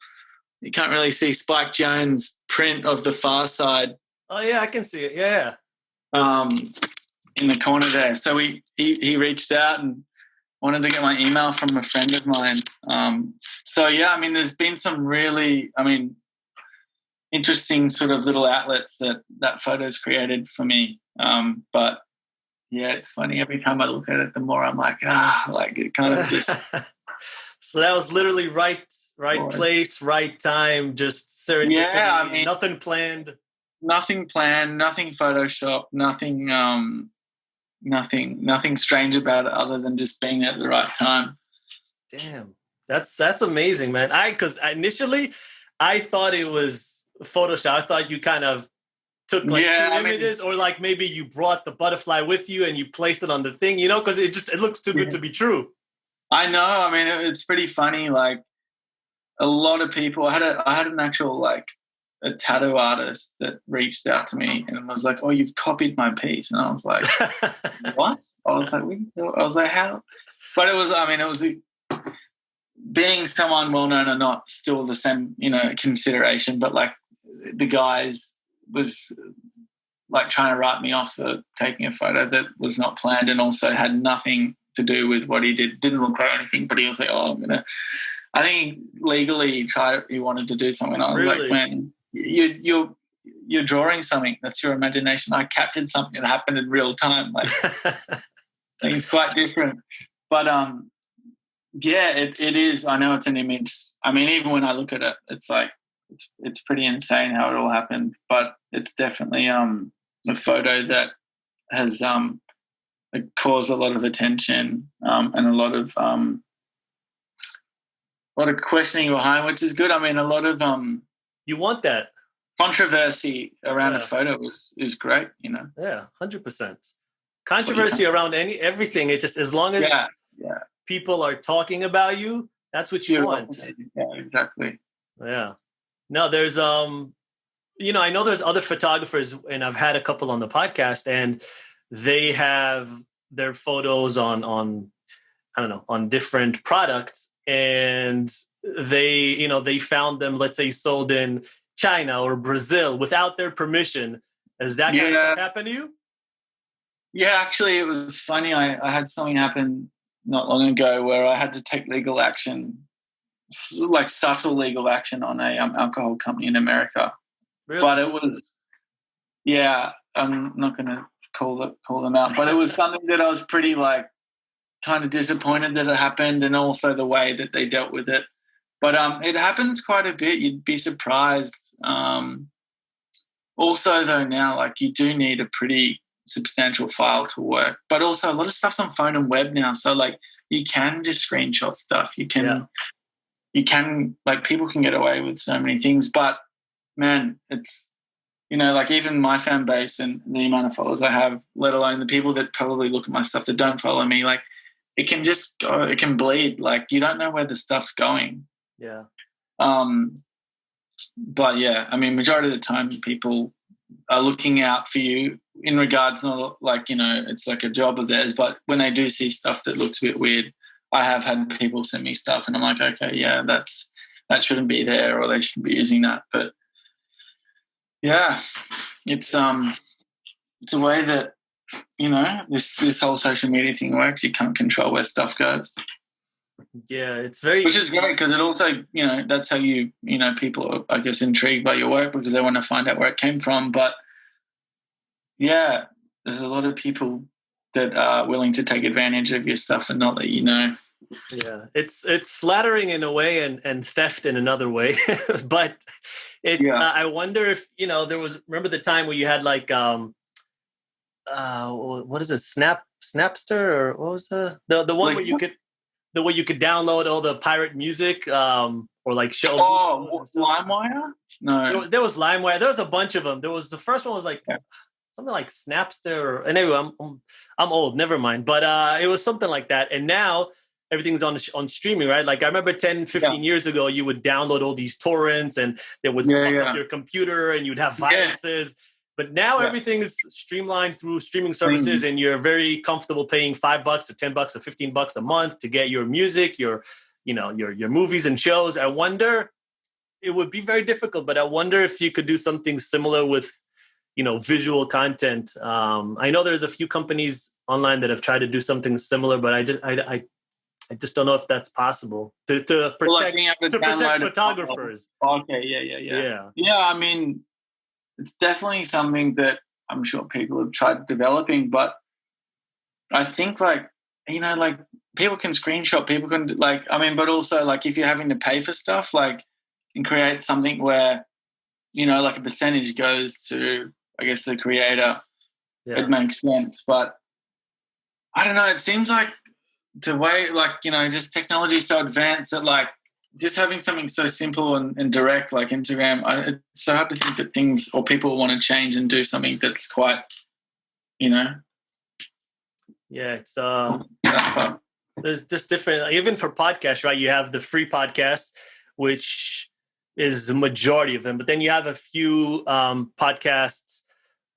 You can't really see Spike Jones' print of the Far Side. Oh yeah, I can see it. Yeah. In the corner there. So he reached out and wanted to get my email from a friend of mine. So yeah, I mean, there's been some really, interesting sort of little outlets that photo's created for me. But yeah, it's funny. Every time I look at it, the more I'm like, it kind of just. So that was literally right place, right time, just serendipity. Yeah, nothing planned. Nothing planned, nothing Photoshop, nothing strange about it other than just being at the right time. Damn, that's amazing, man. Because initially I thought it was Photoshop. I thought you kind of took two images, or like maybe you brought the butterfly with you and you placed it on the thing, because it looks too good to be true. I know. It's pretty funny. Like a lot of people, I had an actual a tattoo artist that reached out to me and was like, "Oh, you've copied my piece," and I was like, "What?" I was like, "How?" But it was, being someone well known or not, still the same, consideration. But like the guys was like trying to write me off for taking a photo that was not planned and also had nothing to do with what he did. Didn't look like anything, but he was like, "Oh, I think legally he wanted to do something. I was like, "Man, you're drawing something. That's your imagination. I captured something that happened in real time. Like, it's quite different." But it is. I know it's an image. Even when I look at it, it's like it's pretty insane how it all happened. But it's definitely a photo that has caused a lot of attention and a lot of questioning behind, which is good. A lot of you want that controversy around a photo is great, Yeah, 100%. Controversy around everything. It just, as long as people are talking about you, that's what you want. Yeah, exactly. Yeah. No, there's I know there's other photographers, and I've had a couple on the podcast, and they have their photos on different products, and they found them, let's say, sold in China or Brazil without their permission. Has that kind of stuff happened to you? Yeah, actually, it was funny. I had something happen not long ago where I had to take legal action, like subtle legal action on a alcohol company in America. Really? But it was, I'm not going to call them out, but it was something that I was pretty kind of disappointed that it happened, and also the way that they dealt with it. But it happens quite a bit. You'd be surprised. Also, though, now you do need a pretty substantial file to work, but also a lot of stuff's on phone and web now. So you can just screenshot stuff. You can people can get away with so many things. But man, it's even my fan base and the amount of followers I have, let alone the people that probably look at my stuff that don't follow me, it can just go, it can bleed. You don't know where the stuff's going. Yeah. But yeah, majority of the time people are looking out for you in regards, not it's like a job of theirs, but when they do see stuff that looks a bit weird, I have had people send me stuff and I'm like, okay, yeah, that shouldn't be there, or they shouldn't be using that. But yeah, it's a way that, this whole social media thing works. You can't control where stuff goes. Yeah, it's very... Which is great, because it also, that's how people are, I guess, intrigued by your work, because they want to find out where it came from. But yeah, there's a lot of people that are willing to take advantage of your stuff and not let you know. Yeah, it's flattering in a way and theft in another way. But it's I wonder if, there was, remember the time where you had what is it, Snapster, or what was the one where you could download all the pirate music, or show. Oh, LimeWire? No, there was LimeWire. There was a bunch of them. There was, the first one was something like Snapster, and anyway, I'm old, never mind. But it was something like that. And now everything's on streaming, right? I remember 10, 15 years ago, you would download all these torrents, and they would fuck up your computer, and you'd have viruses. But now everything is streamlined through streaming services, and you're very comfortable paying $5 or $10 or $15 a month to get your music, your movies and shows. I wonder, it would be very difficult, but I wonder if you could do something similar with, visual content. I know there's a few companies online that have tried to do something similar, but I just don't know if that's possible to protect photographers. Okay, yeah. I mean, it's definitely something that I'm sure people have tried developing, but I think people can screenshot, people can but also if you're having to pay for stuff, and create something where, a percentage goes to, I guess, the creator, it makes sense. But I don't know, it seems like the way, just technology is so advanced that just having something so simple and direct like Instagram, it's so hard to think that things or people want to change and do something that's quite, Yeah, it's there's just different, even for podcasts, right? You have the free podcasts, which is the majority of them, but then you have a few podcasts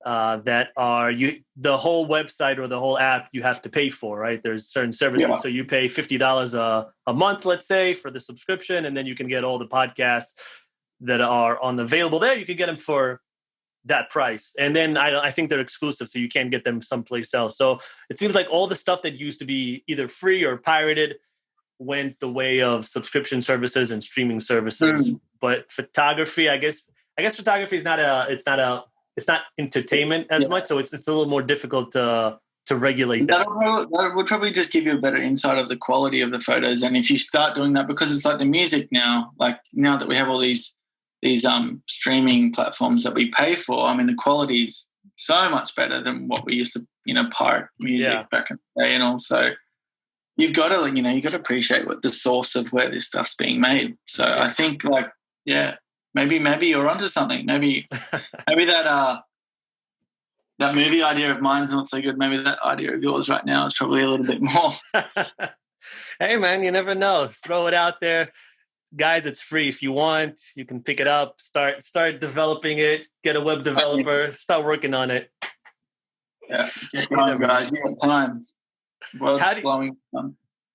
that are the whole website or the whole app you have to pay for, right? There's certain services. So you pay $50 a month, let's say, for the subscription, and then you can get all the podcasts that are available there. You can get them for that price. And then I think they're exclusive, so you can't get them someplace else. So it seems like all the stuff that used to be either free or pirated went the way of subscription services and streaming services. But photography, I guess photography is it's not entertainment as much, so it's a little more difficult to regulate that. That would probably just give you a better insight of the quality of the photos. And if you start doing that, because it's like the music now, now that we have all these streaming platforms that we pay for, I mean, the quality is so much better than what we used to, pirate music back in the day. And also, you've got to appreciate what the source of where this stuff's being made. So I think maybe you're onto something. Maybe that movie idea of mine's not so good. Maybe that idea of yours right now is probably a little bit more. Hey man, you never know. Throw it out there. Guys, it's free. If you want, you can pick it up, start developing it, get a web developer, start working on it. Yeah, get going, guys. You got time.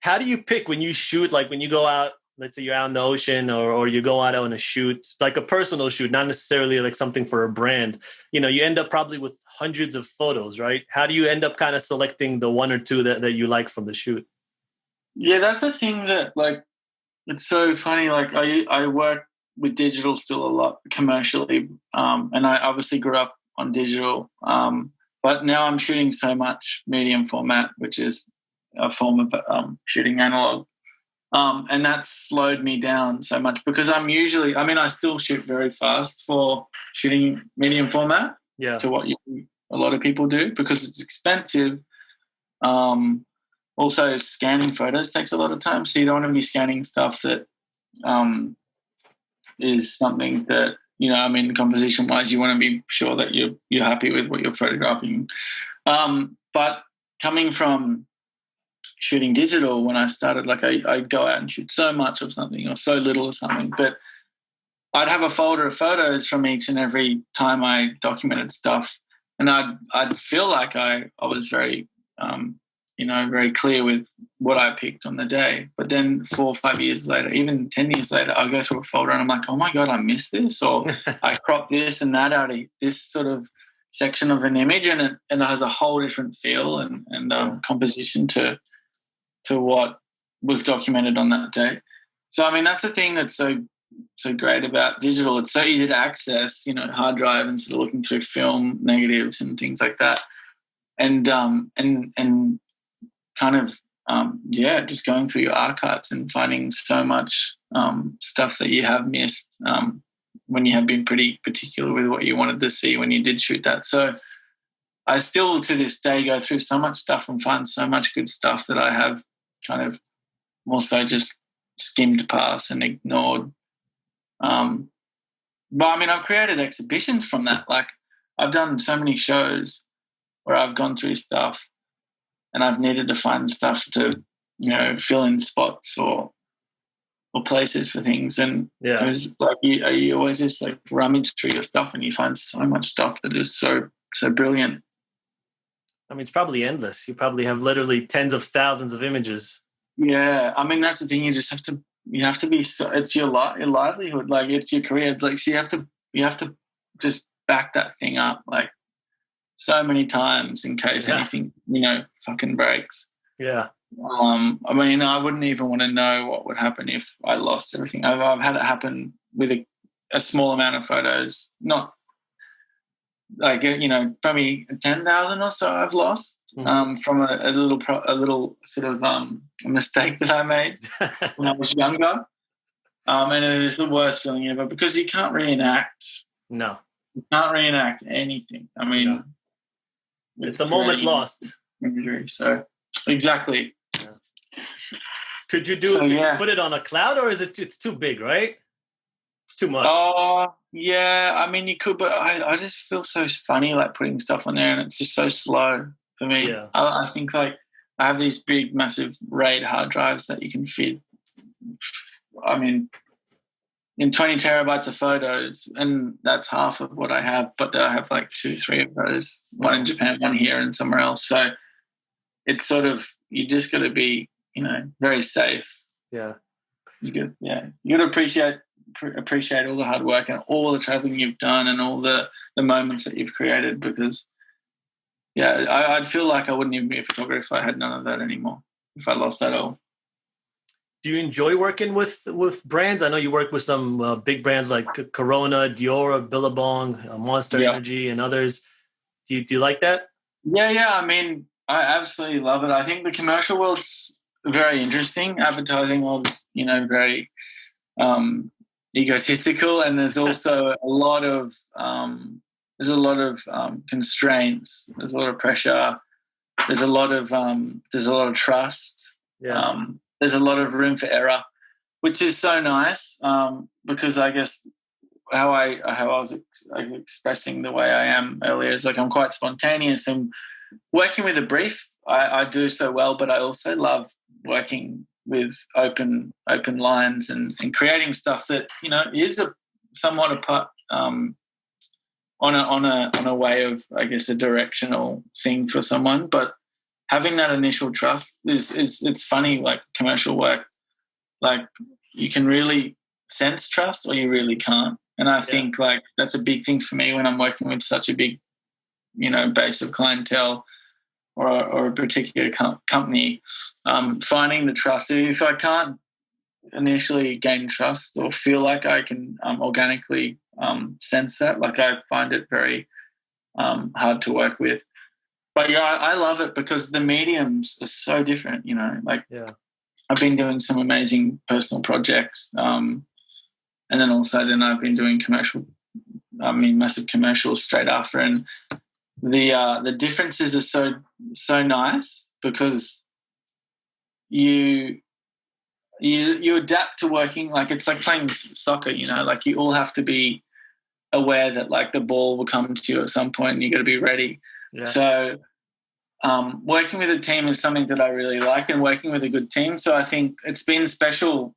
How do you pick when you shoot, when you go out, let's say you're out in the ocean or you go out on a shoot, like a personal shoot, not necessarily something for a brand, you end up probably with hundreds of photos, right? How do you end up kind of selecting the one or two that you like from the shoot? Yeah, that's a thing that it's so funny. I work with digital still a lot commercially. And I obviously grew up on digital. But now I'm shooting so much medium format, which is a form of shooting analog. And that's slowed me down so much because I still shoot very fast for shooting medium format to what a lot of people do because it's expensive. Also, scanning photos takes a lot of time, so you don't want to be scanning stuff that is something that, composition-wise, you want to be sure that you're happy with what you're photographing. But coming from shooting digital, when I started, I'd go out and shoot so much of something or so little of something, but I'd have a folder of photos from each and every time I documented stuff, and I'd feel like I was very very clear with what I picked on the day. But then 4 or 5 years later, even 10 years later, I'll go through a folder and I'm like, oh my God, I missed this, or I cropped this and that out of this sort of section of an image, and it has a whole different feel and composition to what was documented on that day. So, that's the thing that's so great about digital. It's so easy to access, hard drive and sort of looking through film negatives and things like that. And kind of, just going through your archives and finding so much stuff that you have missed when you have been pretty particular with what you wanted to see when you did shoot that. So I still, to this day, go through so much stuff and find so much good stuff that I have kind of more so just skimmed past and ignored. But I've created exhibitions from that. I've done so many shows where I've gone through stuff and I've needed to find stuff to, fill in spots or or places for things. And Yeah. it was like you always just like rummage through your stuff and you find so much stuff that is so brilliant. I mean, it's probably endless. You probably have literally tens of thousands of images. Yeah, I mean that's the thing. You just have to be. So, it's your livelihood. Like it's your career. It's like so you have to just back that thing up like so many times in case anything fucking breaks. Yeah. I mean, I wouldn't even want to know what would happen if I lost everything. I've had it happen with a small amount of photos, not like probably 10,000 or so I've lost from a little sort of a mistake that I made when I was younger, and it is the worst feeling ever because you can't reenact. No, you can't reenact anything. I mean, it's a moment lost. Imagery, so exactly. Yeah. Could you put it on a cloud, or is it's too big, right? It's too much. Oh, yeah. I mean, you could, but I just feel so funny like putting stuff on there, and it's just so slow for me. Yeah. I think like I have these big, massive RAID hard drives that you can fit. I mean, in 20 terabytes of photos, and that's half of what I have. But then I have like 2-3 of those, one in Japan, one here, and somewhere else. So it's sort of you just got to be, very safe. Yeah. You got to appreciate all the hard work and all the traveling you've done and all the moments that you've created because I'd feel like I wouldn't even be a photographer if I had none of that anymore, if I lost that all. Do you enjoy working with brands? I know you work with some big brands like Corona, Dior, Billabong, Monster Energy, and others. Do you like that? Yeah. I mean, I absolutely love it. I think the commercial world's very interesting. Advertising world's, very egotistical, and there's also a lot of constraints. There's a lot of pressure. There's a lot of trust. Yeah. There's a lot of room for error, which is so nice because I guess how I was expressing the way I am earlier is like I'm quite spontaneous and working with a brief. I do so well, but I also love working with open lines and creating stuff that is somewhat apart on a way of I guess a directional thing for someone, but having that initial trust is it's funny like commercial work, like you can really sense trust or you really can't, and I think like that's a big thing for me when I'm working with such a big base of clientele or a particular company, finding the trust. If I can't initially gain trust or feel like I can organically sense that, like I find it very hard to work with. But I love it because the mediums are so different, I've been doing some amazing personal projects, and then I've been doing massive commercials straight after, and the differences are so nice because you adapt to working like it's like playing soccer, like you all have to be aware that like the ball will come to you at some point and you got to be ready. Yeah. So working with a team is something that I really like, and working with a good team. So I think it's been special,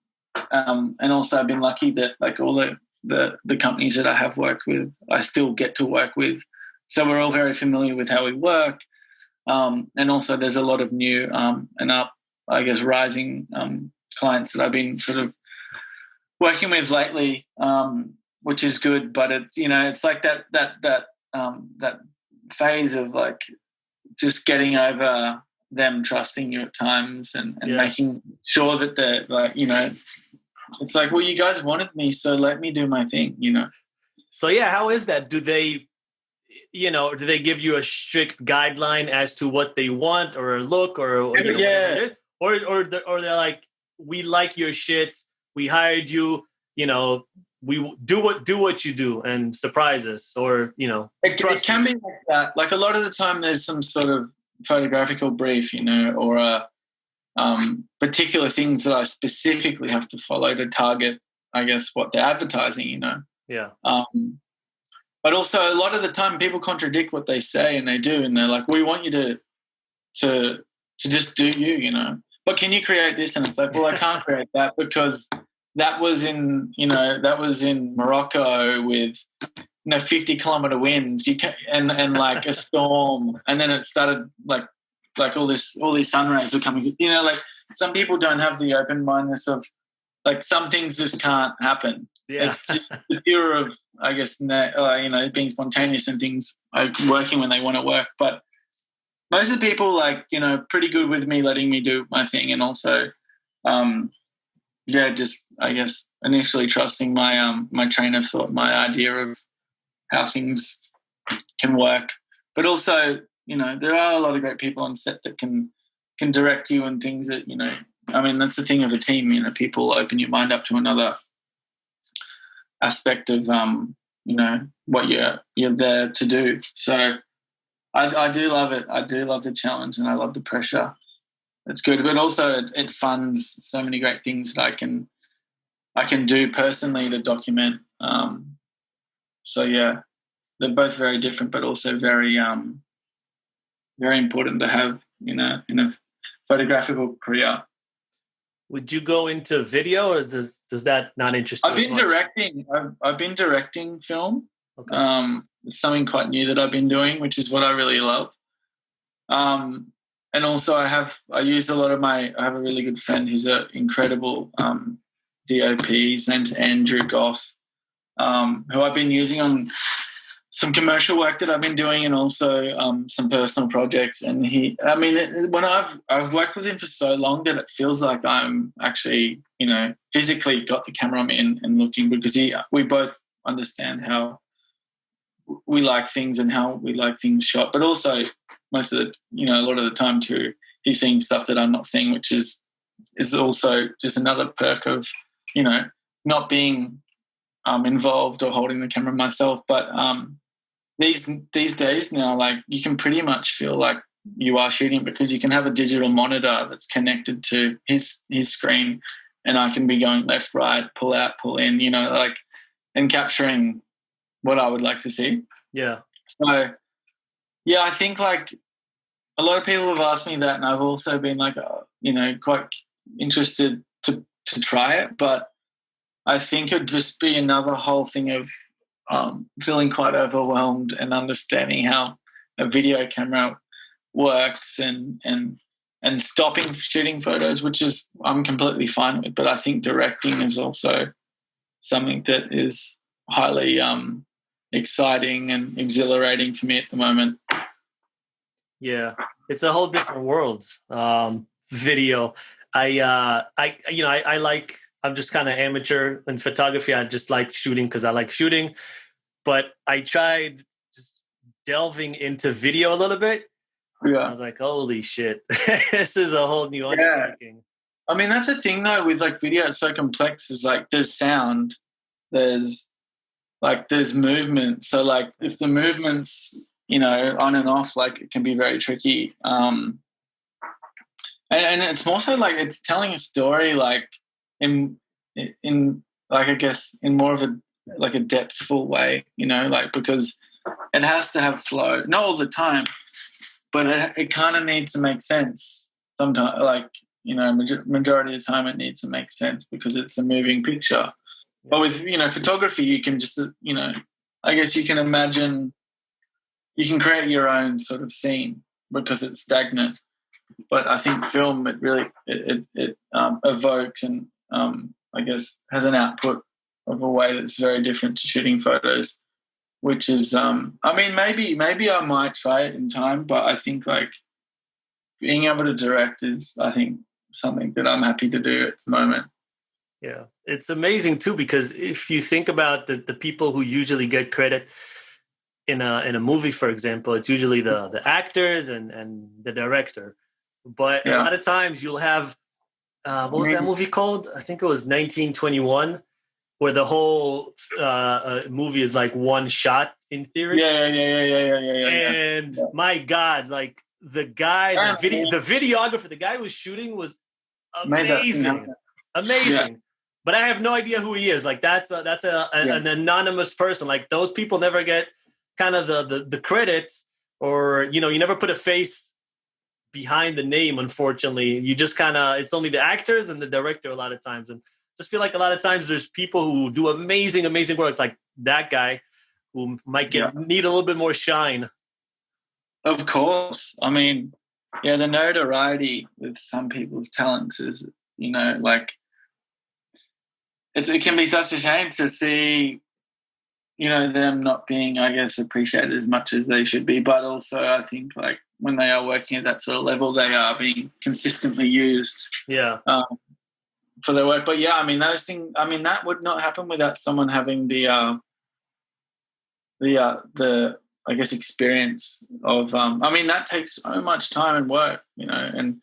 and also I've been lucky that like all the companies that I have worked with, I still get to work with. So we're all very familiar with how we work, and also there's a lot of new and up, I guess, rising clients that I've been sort of working with lately, which is good. But it's it's like that phase of like just getting over them trusting you at times and making sure that they're like it's like, well, you guys wanted me, so let me do my thing, So how is that? Do they give you a strict guideline as to what they want or a look or or they're like, we like your shit, we hired you, we do what you do and surprise us, or it can be like that. Like a lot of the time there's some sort of photographical brief, or a particular things that I specifically have to follow to target, I guess, what they're advertising, but also a lot of the time people contradict what they say, and they do, and they're like, we want you to just do you, but can you create this? And it's like, well, I can't create that because that was in Morocco with 50-kilometer winds. And like a storm, and then it started like all these sun rays were coming. Like some people don't have the open mindedness of like some things just can't happen. Yeah. It's just the fear of, I guess, being spontaneous and things working when they want to work. But most of the people, pretty good with me letting me do my thing, and also, just I guess initially trusting my train of thought, my idea of how things can work. But also, there are a lot of great people on set that can direct you and things that, I mean, that's the thing of a team. People open your mind up to another aspect of, what you're there to do. So I do love it. I do love the challenge, and I love the pressure. It's good, but also it funds so many great things that I can do personally to document. So yeah, they're both very different, but also very very important to have in a photographical career. Would you go into video, or does that not interest you? I've been directing film. Okay. It's something quite new that I've been doing, which is what I really love. And also I have a really good friend who's an incredible DOP. His name's Andrew Goff, who I've been using on some commercial work that I've been doing, and also some personal projects. And when I've worked with him for so long that it feels like I'm actually, physically got the camera on me and looking, because we both understand how we like things and how we like things shot. But also most of the, a lot of the time too, he's seeing stuff that I'm not seeing, which is also just another perk of, not being involved or holding the camera myself. But these days now, like, you can pretty much feel like you are shooting, because you can have a digital monitor that's connected to his screen, and I can be going left, right, pull out, pull in, and capturing what I would like to see. Yeah. So yeah, I think like a lot of people have asked me that, and I've also been like, quite interested to try it. But I think it would just be another whole thing of feeling quite overwhelmed and understanding how a video camera works and stopping shooting photos, which is I'm completely fine with. But I think directing is also something that is highly exciting and exhilarating to me at the moment. Yeah, it's a whole different world. Video. I'm just kind of amateur in photography. I just like shooting because I like shooting. But I tried just delving into video a little bit. Yeah. I was like, holy shit, this is a whole new undertaking. I mean, that's the thing though with like video, it's so complex. Is like there's sound, there's movement. So like if the movement's, on and off, like it can be very tricky. And it's more so like it's telling a story like in like, I guess, in more of a depthful way, because it has to have flow, not all the time, but it kind of needs to make sense sometimes. Like, majority of the time it needs to make sense because it's a moving picture. But with, photography, you can just, I guess you can imagine, you can create your own sort of scene because it's stagnant. But I think film, it really, it evokes and I guess has an output of a way that's very different to shooting photos, which is, maybe I might try it in time, but I think like being able to direct is, I think, something that I'm happy to do at the moment. Yeah, it's amazing too, because if you think about the people who usually get credit in a movie, for example, it's usually the actors and the director. But a lot of times you'll have, what was that movie called? I think it was 1921, where the whole movie is like one shot in theory. Yeah. And my God, like the guy, the videographer, the guy who was shooting was amazing. Yeah. But I have no idea who he is. Like that's an anonymous person. Like those people never get kind of the credit, or you never put a face behind the name. Unfortunately, you just kind of, it's only the actors and the director a lot of times. And just feel like a lot of times there's people who do amazing work, like that guy, who might need a little bit more shine. Of course. I mean, yeah, the notoriety with some people's talents is, like, it can be such a shame to see, them not being, I guess, appreciated as much as they should be. But also, I think, like, when they are working at that sort of level, they are being consistently used. Yeah. For their work. But yeah, I mean, those things, I mean, that would not happen without someone having the I guess experience of I mean, that takes so much time and work, and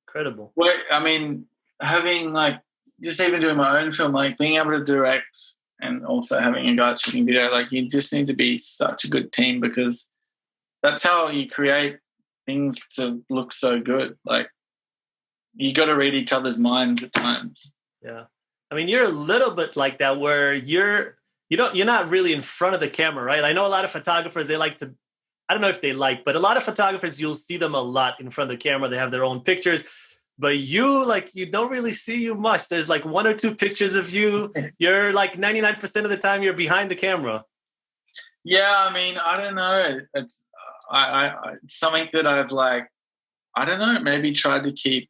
incredible work. I mean, having, like, just even doing my own film, like being able to direct and also having a guy shooting video, like, you just need to be such a good team, because that's how you create things to look so good. Like, you got to read each other's minds at times. Yeah. I mean, you're a little bit like that, where you're not really in front of the camera, right? I know a lot of photographers, they like to, I don't know if they like, but a lot of photographers, you'll see them a lot in front of the camera. They have their own pictures, but you don't really see you much. There's like 1 or 2 pictures of you. You're like 99% of the time you're behind the camera. Yeah. I mean, I don't know. It's something that I've, like, I don't know, maybe tried to keep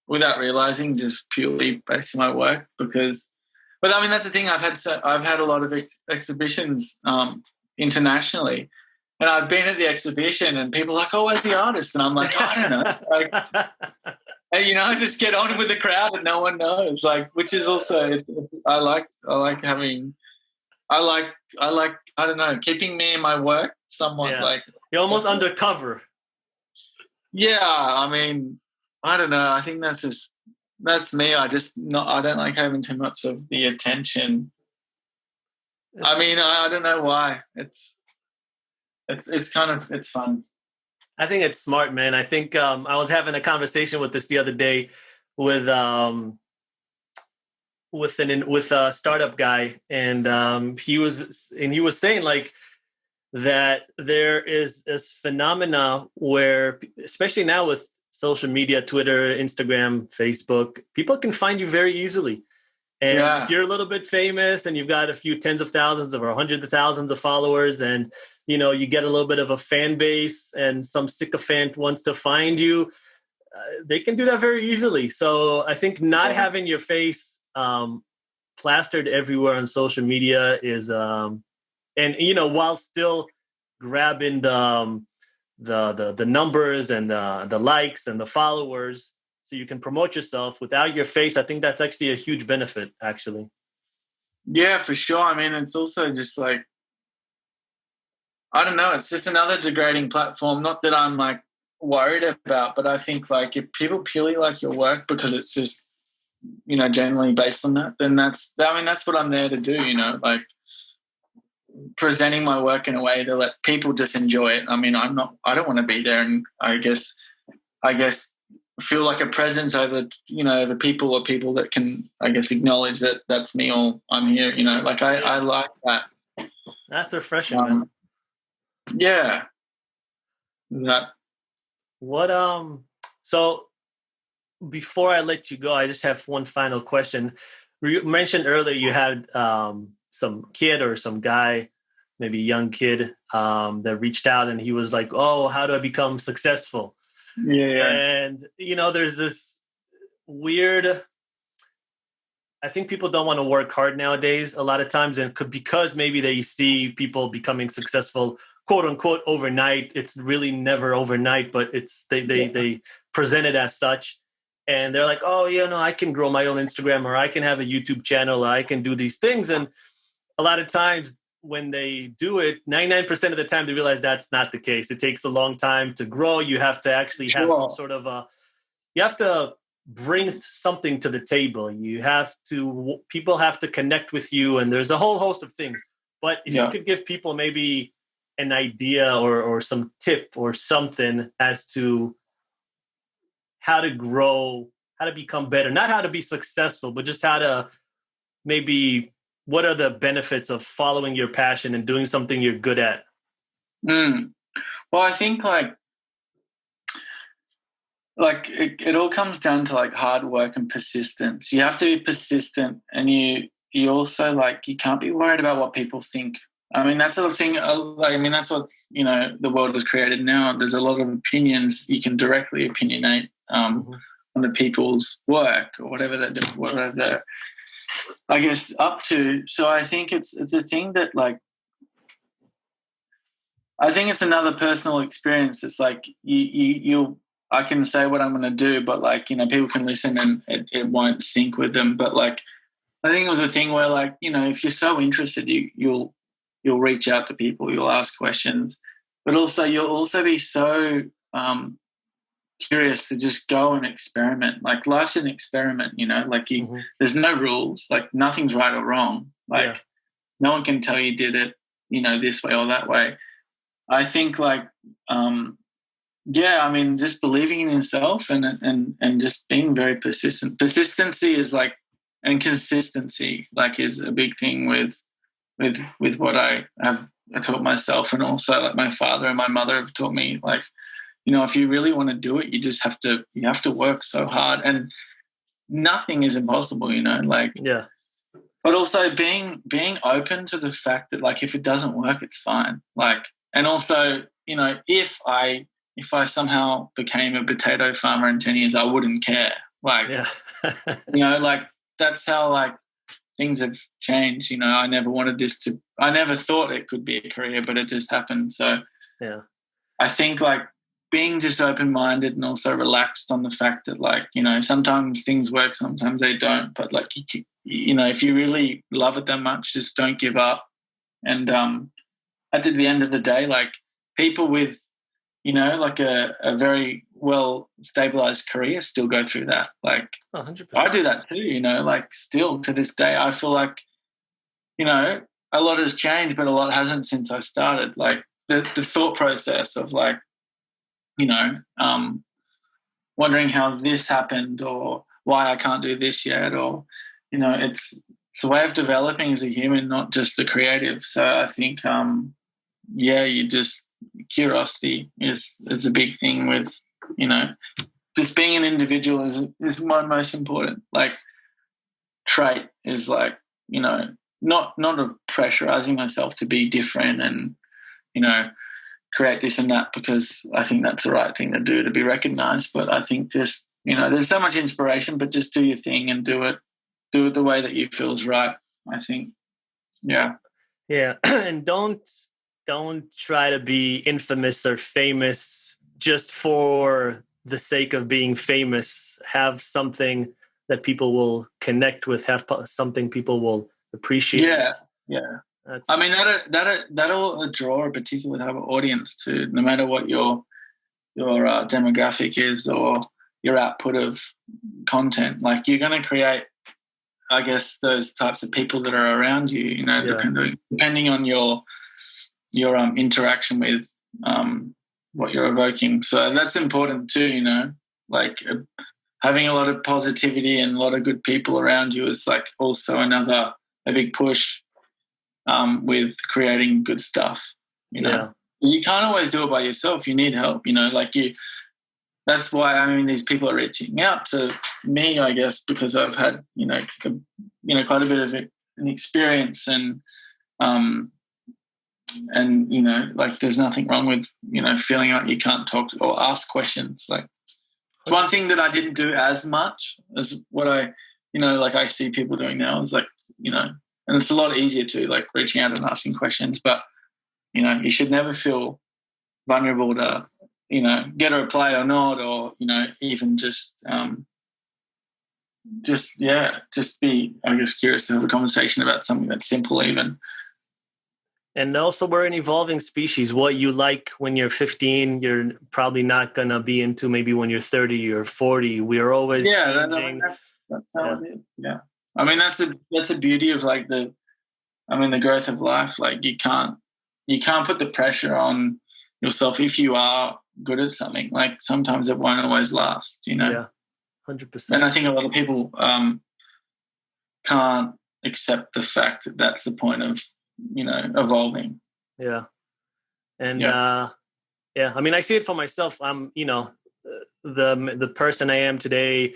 without realizing, just purely based on my work. But I mean, that's the thing. I've had a lot of exhibitions internationally, and I've been at the exhibition, and people are like, "Oh, where's the artist?" And I'm like, I don't know. Like, and, I just get on with the crowd, and no one knows. Like, which is also, I like having, I don't know, keeping me in my work somewhat. Yeah. Like, you're almost undercover. Yeah, I mean, I don't know. I think that's me. I don't like having too much of the attention. I mean, I don't know why. It's fun. I think it's smart, man. I think I was having a conversation with this the other day with a startup guy, and he was saying, like, that there is this phenomena where, especially now with social media, Twitter, Instagram, Facebook, people can find you very easily. And if you're a little bit famous and you've got a few tens of thousands or hundreds of thousands of followers, and, you get a little bit of a fan base and some sycophant wants to find you, they can do that very easily. So I think not having your face plastered everywhere on social media is, and, while still grabbing the numbers and the likes and the followers, so you can promote yourself without your face, I think that's actually a huge benefit, actually. Yeah, for sure. I mean, it's also just like, I don't know, it's just another degrading platform. Not that I'm, like, worried about, but I think, like, if people purely like your work because it's just, generally based on that, then that's what I'm there to do, like, presenting my work in a way to let people just enjoy it. I mean, I don't want to be there and I guess feel like a presence over, over people, or people that can, I guess, acknowledge that that's me, or I'm here, like, I like that. That's refreshing, man. Yeah. That. What, so before I let you go, I just have one final question. You mentioned earlier you had some kid or some guy, maybe a young kid, that reached out and he was like, "Oh, how do I become successful?" Yeah. And, there's this weird, I think people don't want to work hard nowadays a lot of times, and because maybe they see people becoming successful, quote unquote, overnight. It's really never overnight, but they present it as such. And they're like, "Oh, I can grow my own Instagram, or I can have a YouTube channel, or I can do these things." And a lot of times when they do it, 99% of the time they realize that's not the case. It takes a long time to grow. You have to actually have some sort of you have to bring something to the table. People have to connect with you, and there's a whole host of things. But if you could give people maybe an idea or some tip or something as to how to grow, how to become better, not how to be successful, but just how to maybe, what are the benefits of following your passion and doing something you're good at? Well, I think, like, like it all comes down to like hard work and persistence. You have to be persistent, and you also like you can't be worried about what people think. I mean, that's the thing. I mean, that's what the world has created now. There's a lot of opinions. You can directly opinionate on the people's work or whatever they're I guess up to. So I think it's a thing that like I think it's another personal experience. It's like you I can say what I'm going to do, but like people can listen and it won't sync with them. But like I think it was a thing where like if you're so interested, you'll reach out to people, you'll ask questions, but also you'll also be so curious to just go and experiment. Like life's an experiment, like there's no rules, like nothing's right or wrong. Like no one can tell you did it, this way or that way. I think like, I mean, just believing in yourself and just being very persistent. Persistency is like, and consistency like is a big thing with what I have taught myself, and also like my father and my mother have taught me. Like, if you really want to do it, you just have to work so hard, and nothing is impossible. Like But also being open to the fact that like if it doesn't work, it's fine. Like, and also if I somehow became a potato farmer in 10 years, I wouldn't care. Like, like that's how like things have changed. I never thought it could be a career, but it just happened. So I think like being just open-minded and also relaxed on the fact that like, sometimes things work, sometimes they don't, but like, if you really love it that much, just don't give up. And at the end of the day, like people with, like a very well stabilized career still go through that. Like 100%. I do that too, like still to this day, I feel like, a lot has changed, but a lot hasn't since I started. Like the thought process of like, wondering how this happened or why I can't do this yet, or, it's a way of developing as a human, not just the creative. So I think, curiosity is a big thing with, just being an individual is my most important, like, trait is like, not of pressurizing myself to be different and, create this and that because I think that's the right thing to do to be recognized. But I think just, there's so much inspiration, but just do your thing and do it the way that you feel is right, I think. Yeah. And don't try to be infamous or famous just for the sake of being famous. Have something that people will connect with, have something people will appreciate. I mean, that'll draw a particular type of audience to, no matter what your demographic is or your output of content. Like you're going to create, I guess, those types of people that are around you. Depending on your interaction with what you're evoking. So that's important too. Like having a lot of positivity and a lot of good people around you is like also a big push. With creating good stuff, you can't always do it by yourself. You need help, that's why, I mean, these people are reaching out to me, I guess, because I've had, quite a bit of an experience and like there's nothing wrong with, feeling like you can't talk or ask questions. Like it's one thing that I didn't do as much as what I, like I see people doing now is like, and it's a lot easier to like reaching out and asking questions, but, you should never feel vulnerable to, get a reply or not, or, even just be, I guess, curious to have a conversation about something that's simple even. And also we're an evolving species. What you like when you're 15, you're probably not going to be into maybe when you're 30 or 40. We are always changing. That's how it is. Yeah. I mean, that's the beauty of like the growth of life. Like you can't put the pressure on yourself if you are good at something. Like sometimes it won't always last, Yeah, 100%. And I think a lot of people can't accept the fact that that's the point of, evolving. Yeah. And I mean, I see it for myself. I'm, the person I am today,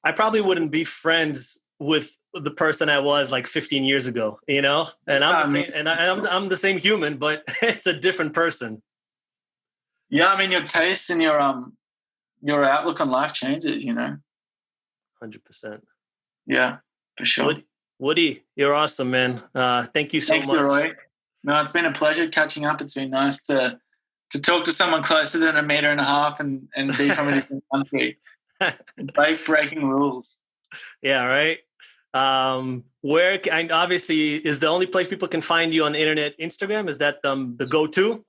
I probably wouldn't be friends with the person I was like 15 years ago, you know? And I'm the same, and I'm the same human, but it's a different person. Yeah, I mean, your taste and your outlook on life changes, you know? 100%. Yeah, for sure. Woody, you're awesome, man. Thank you so much. You, Roy. No, it's been a pleasure catching up. It's been nice to talk to someone closer than 1.5 meters and be from a different country. Breaking rules. Yeah, right. Where and obviously is the only place people can find you on the internet Instagram? Is that the go-to?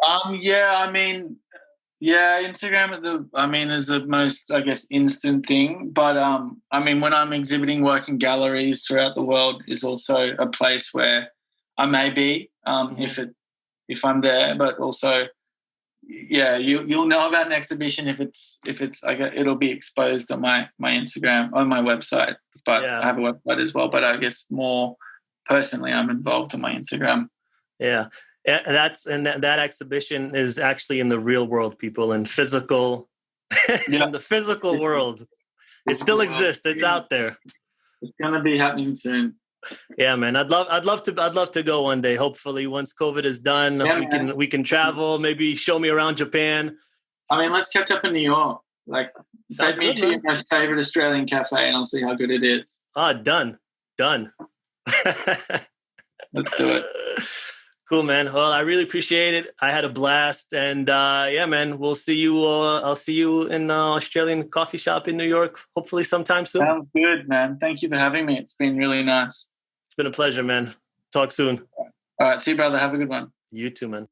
Instagram is the most, I guess, instant thing. But I mean, when I'm exhibiting work in galleries throughout the world is also a place where I may be if I'm there. But also, yeah, you'll know about an exhibition if it's it'll be exposed on my Instagram, on my website. But I have a website as well. But I guess more personally, I'm involved on my Instagram. Yeah. That exhibition is actually in the real world, people, in physical, in the physical world. It still exists. It's out there. It's gonna be happening soon. Yeah, man. I'd love to go one day. Hopefully, once COVID is done, we can travel. Maybe show me around Japan. I mean, let's catch up in New York. Like, take me to your favorite Australian cafe, and I'll see how good it is. Done. Let's do it. Cool, man. Well, I really appreciate it. I had a blast, and yeah, man. We'll see you. I'll see you in an Australian coffee shop in New York. Hopefully, sometime soon. Sounds good, man. Thank you for having me. It's been really nice. It's been a pleasure, man. Talk soon. All right. See you, brother. Have a good one. You too, man.